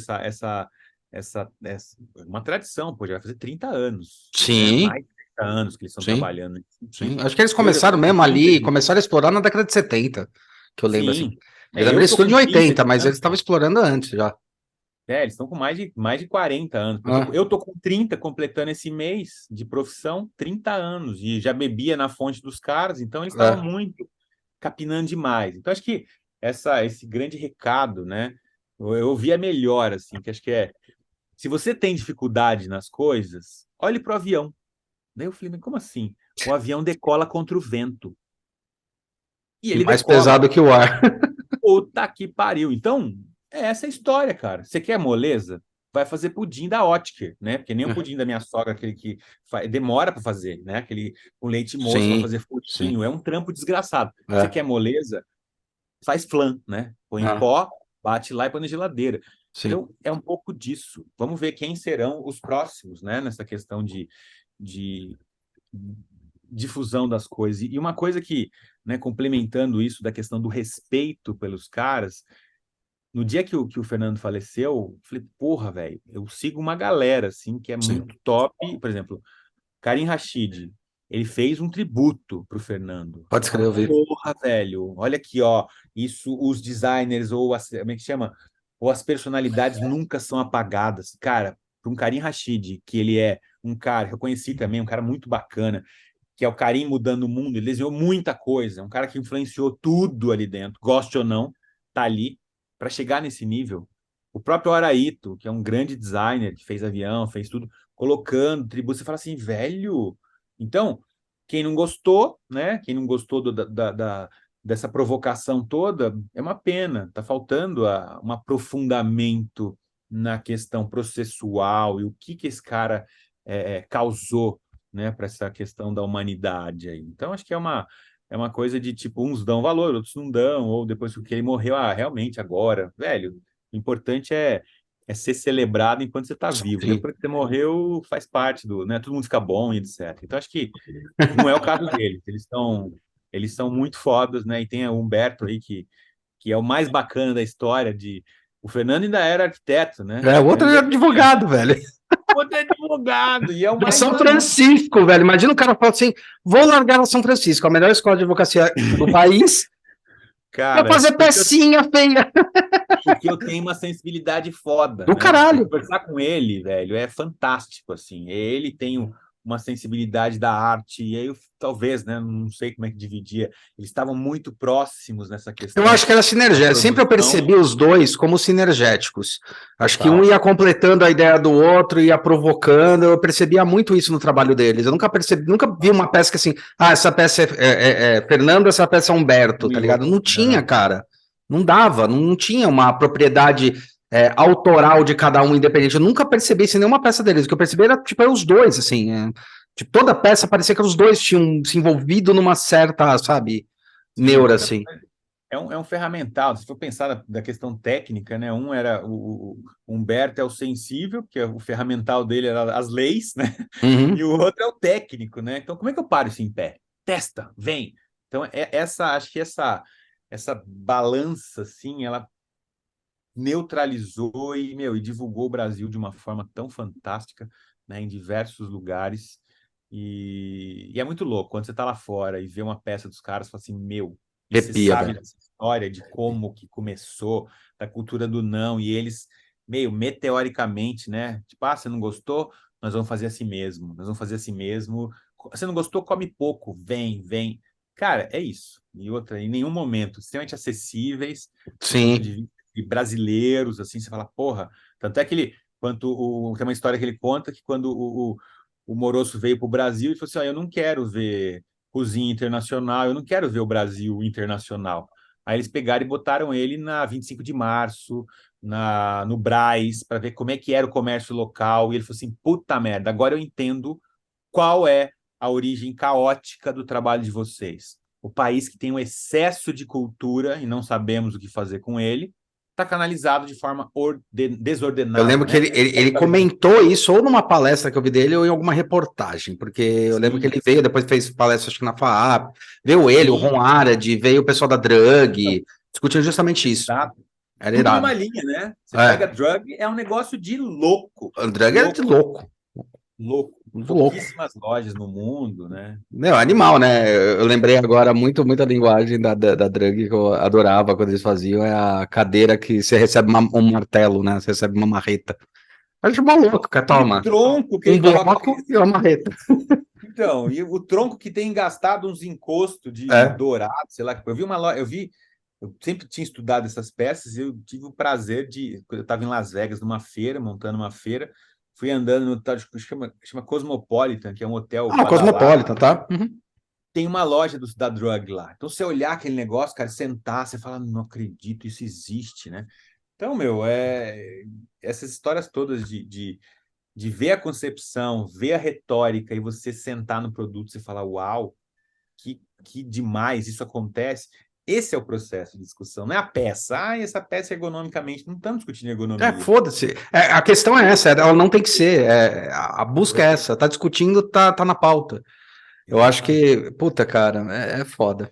Speaker 2: uma tradição, pô, já vai fazer 30 anos, né?
Speaker 3: Sim,
Speaker 2: Mais de 30 anos que eles estão
Speaker 3: sim,
Speaker 2: trabalhando nesse
Speaker 3: sim.
Speaker 2: sentido.
Speaker 3: Acho que eles
Speaker 2: E hoje eu
Speaker 3: começaram
Speaker 2: estou com
Speaker 3: mesmo
Speaker 2: 30
Speaker 3: ali,
Speaker 2: de
Speaker 3: começaram a explorar na década de 70, que eu lembro assim.
Speaker 2: Sim.
Speaker 3: Eles abriram
Speaker 2: Eu tô
Speaker 3: estúdio
Speaker 2: com
Speaker 3: em
Speaker 2: 30
Speaker 3: 80,
Speaker 2: de
Speaker 3: mas eles
Speaker 2: ano,
Speaker 3: estavam explorando antes já.
Speaker 2: eles estão com mais de 40 anos.
Speaker 3: Ah,
Speaker 2: Eu tô com 30 completando esse mês de profissão, 30 anos, e já bebia na fonte dos caras, então eles estavam
Speaker 3: é.
Speaker 2: muito capinando demais. Então, acho que esse grande recado, né? Eu ouvi a melhor, assim, que acho que se você tem dificuldade nas coisas, olhe para o avião. Daí eu falei, mas como assim? O avião decola contra o vento. E
Speaker 3: E
Speaker 2: ele
Speaker 3: mais
Speaker 2: decola.
Speaker 3: pesado que o ar.
Speaker 2: Puta que pariu. Então, é essa a história, cara. Você quer moleza? vai fazer pudim da Otker, né? Porque nem o pudim da minha sogra, aquele que demora para fazer, né? Aquele com leite moço para
Speaker 3: Sim,
Speaker 2: fazer
Speaker 3: sim.
Speaker 2: furdinho, é um trampo desgraçado. Você
Speaker 3: É.
Speaker 2: quer moleza? Faz flan, né? Põe em
Speaker 3: Ah,
Speaker 2: pó, bate lá e põe na geladeira.
Speaker 3: sim.
Speaker 2: Então, é um pouco disso. Vamos ver quem serão os próximos, né? Nessa questão de difusão das coisas. E uma coisa que, né, complementando isso da questão do respeito pelos caras, no dia que o Fernando faleceu, eu falei, porra, velho, eu sigo uma galera, assim, que é
Speaker 3: Sim.
Speaker 2: muito top. Por exemplo, Karim Rashid, ele fez um tributo pro Fernando.
Speaker 3: Pode
Speaker 2: Você fala,
Speaker 3: escrever.
Speaker 2: porra, velho, olha aqui, ó, isso, os designers, ou como é que chama? Ou as personalidades nunca são apagadas. Cara, para um Karim Rashid, que ele é um cara que eu conheci também, um cara muito bacana, que é o Karim mudando o mundo, ele desenhou muita coisa, um cara que influenciou tudo ali dentro, goste ou não, tá ali para chegar nesse nível. O próprio Araíto, que é um grande designer, que fez avião, fez tudo, colocando tributo, você fala assim, velho. Então, quem não gostou, né? Quem não gostou dessa provocação toda, é uma pena. Tá faltando um aprofundamento na questão processual e o que esse cara causou, né, para essa questão da humanidade aí. Então, acho que é uma coisa de tipo, uns dão valor, outros não dão, ou depois que ele morreu, realmente agora, velho, o importante é ser celebrado enquanto você está vivo.
Speaker 3: Sim.
Speaker 2: Depois que você morreu, faz parte do, né? Todo mundo fica bom e etc. Então, acho que não é o caso deles. Eles são muito fodas, né? E tem o Humberto aí, que é o mais bacana da história de. O Fernando ainda era arquiteto, né?
Speaker 3: É, o
Speaker 2: O
Speaker 3: outro
Speaker 2: Fernando
Speaker 3: é
Speaker 2: ainda tinha.
Speaker 3: advogado, velho.
Speaker 2: O outro é advogado, e é o
Speaker 3: Da
Speaker 2: mais
Speaker 3: São
Speaker 2: maluco,
Speaker 3: Francisco, velho. Imagina o cara falar assim: vou largar a São Francisco, a melhor escola de advocacia do país, pra
Speaker 2: cara,
Speaker 3: fazer pecinha feia.
Speaker 2: porque eu tenho uma sensibilidade foda,
Speaker 3: Do
Speaker 2: né? E
Speaker 3: caralho.
Speaker 2: conversar com ele, velho, é fantástico, assim. Ele tem uma sensibilidade da arte, e aí talvez, né? Não sei como é que dividia. Eles estavam muito próximos nessa
Speaker 3: Eu
Speaker 2: questão
Speaker 3: acho que era
Speaker 2: da
Speaker 3: sinergético. Sempre eu
Speaker 2: produção
Speaker 3: percebi os dois como sinergéticos. Acho que um
Speaker 2: total.
Speaker 3: ia completando a ideia do outro, ia provocando. Eu percebia muito isso no trabalho deles. Eu nunca percebi, nunca vi uma peça que assim, essa peça é Fernando, essa peça é Humberto,
Speaker 2: Um
Speaker 3: tá
Speaker 2: e
Speaker 3: ligado? Não
Speaker 2: outro.
Speaker 3: tinha, cara. Não dava, não tinha uma propriedade autoral de cada um independente. Eu nunca percebi isso em nenhuma peça deles. O que eu percebi era, tipo, era os dois, assim. Tipo, toda peça parecia que os dois tinham se envolvido numa certa, sabe,
Speaker 2: Sim.
Speaker 3: neura, assim.
Speaker 2: É um ferramental. Se for pensar da questão técnica, né? Um era o Humberto é o sensível, que é o ferramental dele era as leis, né? E
Speaker 3: Uhum.
Speaker 2: o outro é o técnico, né? Então, como é que eu paro isso em pé? Testa, vem. Então, acho que essa balança, assim, ela neutralizou e divulgou o Brasil de uma forma tão fantástica, né? Em diversos lugares. E é muito louco quando você está lá fora e vê uma peça dos caras, fala assim, e você
Speaker 3: Arrepia,
Speaker 2: sabe
Speaker 3: velho.
Speaker 2: dessa história de como que começou, da cultura do não, e eles, meteoricamente, né? Tipo, você não gostou? Nós vamos fazer assim mesmo, nós vamos fazer assim mesmo. Você não gostou? Come pouco, vem, vem. Cara, é isso. E outra, em nenhum momento, extremamente acessíveis, do ponto de
Speaker 3: Sim.
Speaker 2: vista de brasileiros, assim, você fala, porra, tanto é que tem uma história que ele conta que quando o Morosso veio para o Brasil e falou assim: eu não quero ver cozinha internacional, eu não quero ver o Brasil internacional. Aí eles pegaram e botaram ele na 25 de março, no Brás, para ver como é que era o comércio local. E ele falou assim: puta merda, agora eu entendo qual é a origem caótica do trabalho de vocês. O país que tem um excesso de cultura e não sabemos o que fazer com ele, está canalizado de forma
Speaker 3: Eu
Speaker 2: desordenada,
Speaker 3: lembro que
Speaker 2: né?
Speaker 3: ele comentou isso ou numa palestra que eu vi dele ou em alguma reportagem, porque eu lembro que
Speaker 2: Sim,
Speaker 3: ele veio, depois fez palestra, acho que na FAAP, veio ele, o
Speaker 2: sim.
Speaker 3: Ron Arad, veio o pessoal da Drug, discutindo justamente isso.
Speaker 2: Exato.
Speaker 3: Era
Speaker 2: Tudo numa
Speaker 3: irado.
Speaker 2: linha, né? Você pega
Speaker 3: É,
Speaker 2: drug, é um negócio de louco.
Speaker 3: o Drug era de
Speaker 2: Louco,
Speaker 3: louco,
Speaker 2: louco.
Speaker 3: muito louco.
Speaker 2: Pouquíssimas lojas no mundo, né?
Speaker 3: Meu, animal, né? Eu lembrei agora muito, muita linguagem da Drug que eu adorava quando eles faziam, é a cadeira que você recebe um martelo, né? Você recebe uma marreta. Acho maluco, cara,
Speaker 2: E o
Speaker 3: toma.
Speaker 2: tronco que
Speaker 3: Um
Speaker 2: ele coloca.
Speaker 3: bloco e uma marreta.
Speaker 2: Então, e o tronco que tem gastado uns encostos de
Speaker 3: É.
Speaker 2: dourado, sei lá. Eu vi uma loja, eu sempre tinha estudado essas peças e eu tive o prazer eu estava em Las Vegas, numa feira, montando uma feira, fui andando no tal, chama Cosmopolitan, que é um hotel
Speaker 3: Ah, o
Speaker 2: badalado.
Speaker 3: Cosmopolitan, tá? Uhum.
Speaker 2: Tem uma loja da Drug lá. Então, você olhar aquele negócio, cara, sentar, você fala, não acredito, isso existe, né? Então, essas histórias todas de ver a concepção, ver a retórica e você sentar no produto e falar, uau, que demais isso acontece. Esse é o processo de discussão, não é a peça. Essa peça ergonomicamente, não estamos discutindo ergonomia.
Speaker 3: Foda-se. A questão é essa, ela não tem que ser. A busca é essa, tá discutindo, tá na pauta. Eu acho que, puta, cara, é foda.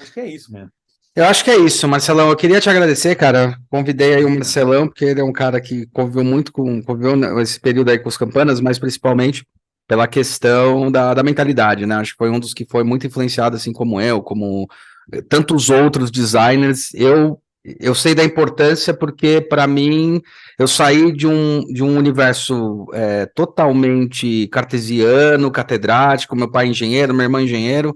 Speaker 2: Acho que é isso mesmo.
Speaker 3: Eu acho que é isso, Marcelão. Eu queria te agradecer, cara. Convidei aí o Marcelão, porque ele é um cara que conviveu nesse período aí com os Campanas, mas principalmente pela questão da mentalidade, né? Acho que foi um dos que foi muito influenciado, assim como eu, como tantos outros designers. Eu sei da importância porque, para mim, eu saí de um universo totalmente cartesiano, catedrático, meu pai é engenheiro, minha irmã é engenheiro,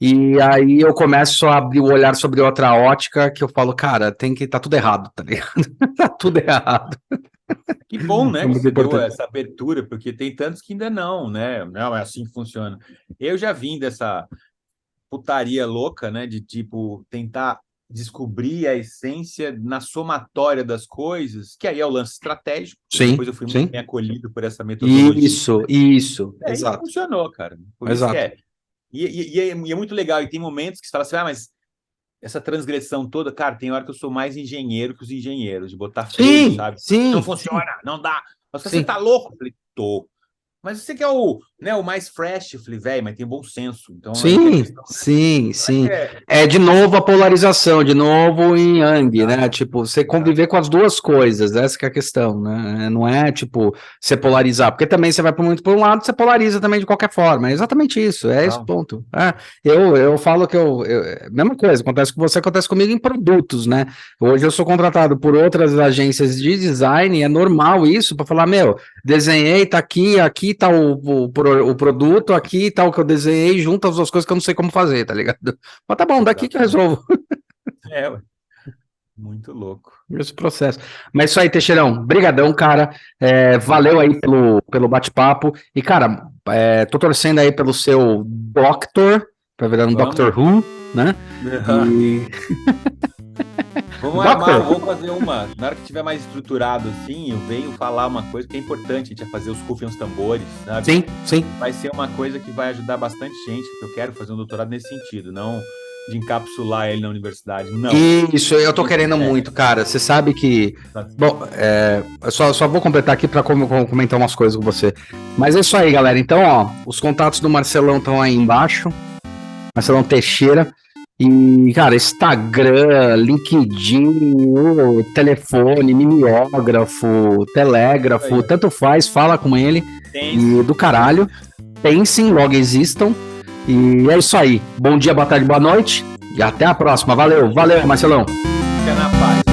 Speaker 3: e aí eu começo a abrir o olhar sobre outra ótica, que eu falo, cara, tá tudo errado, tá ligado? Tá tudo errado.
Speaker 2: Que bom, né,
Speaker 3: É
Speaker 2: que
Speaker 3: muito
Speaker 2: você deu
Speaker 3: importante.
Speaker 2: essa abertura, porque tem tantos que ainda não, né? Não, é assim que funciona. Eu já vim dessa putaria louca, né, de tipo tentar descobrir a essência na somatória das coisas, que aí é o lance estratégico, e
Speaker 3: Sim,
Speaker 2: depois eu fui muito
Speaker 3: sim.
Speaker 2: bem acolhido por essa metodologia.
Speaker 3: Isso,
Speaker 2: E aí
Speaker 3: exato,
Speaker 2: funcionou, cara. Por isso que
Speaker 3: exato.
Speaker 2: é. E é muito legal, e tem momentos que você fala assim, mas essa transgressão toda, cara, tem hora que eu sou mais engenheiro que os engenheiros, de botar freio,
Speaker 3: Sim,
Speaker 2: sabe? Não
Speaker 3: sim,
Speaker 2: funciona, não dá. Mas você
Speaker 3: sim.
Speaker 2: tá louco? Eu falei, tô. Mas você quer o mais fresh? Eu falei, velho, mas tem bom senso. Então aí que é a
Speaker 3: Sim,
Speaker 2: questão.
Speaker 3: sim,
Speaker 2: Não é que
Speaker 3: sim.
Speaker 2: é.
Speaker 3: É de novo a polarização, de novo em Yang, né? Tipo, você conviver com as duas coisas, essa que é a questão, né? Não é tipo você polarizar, porque também você vai muito por um lado, você polariza também de qualquer forma. É exatamente isso, é esse o
Speaker 2: Não.
Speaker 3: ponto. Eu falo que mesma coisa, acontece com você, acontece comigo em produtos, né? Hoje eu sou contratado por outras agências de design, e é normal isso, para falar, meu, desenhei, tá aqui tá o produto, aqui tá o que eu desenhei, junta as duas coisas que eu não sei como fazer, tá ligado? Mas tá bom, daqui que eu resolvo
Speaker 2: Ué. Muito louco.
Speaker 3: esse processo. Mas isso aí, Teixeirão, brigadão, cara, valeu aí pelo bate-papo, e cara, tô torcendo aí pelo seu Doctor, pra virar um
Speaker 2: Vamos.
Speaker 3: Doctor Who, né? E...
Speaker 2: Vamos armar, vamos fazer uma. Na hora que tiver mais estruturado assim, eu venho falar uma coisa que é importante, a gente vai fazer os rufem os tambores, sabe?
Speaker 3: Sim, sim.
Speaker 2: Vai ser uma coisa que vai ajudar bastante gente, porque eu quero fazer um doutorado nesse sentido, não de encapsular ele na universidade, não.
Speaker 3: Isso, eu tô querendo muito, cara. Você sabe que... Bom, eu só vou completar aqui pra comentar umas coisas com você. Mas é isso aí, galera. Então, ó, os contatos do Marcelão estão aí embaixo. Marcelão Teixeira. E, cara, Instagram, LinkedIn, telefone, mimeógrafo, telégrafo, tanto faz, fala com ele. E do caralho. Pensem, logo existam. E é isso aí. Bom dia, boa tarde, boa noite. E até a próxima. Valeu, Marcelão.
Speaker 2: Fica na paz.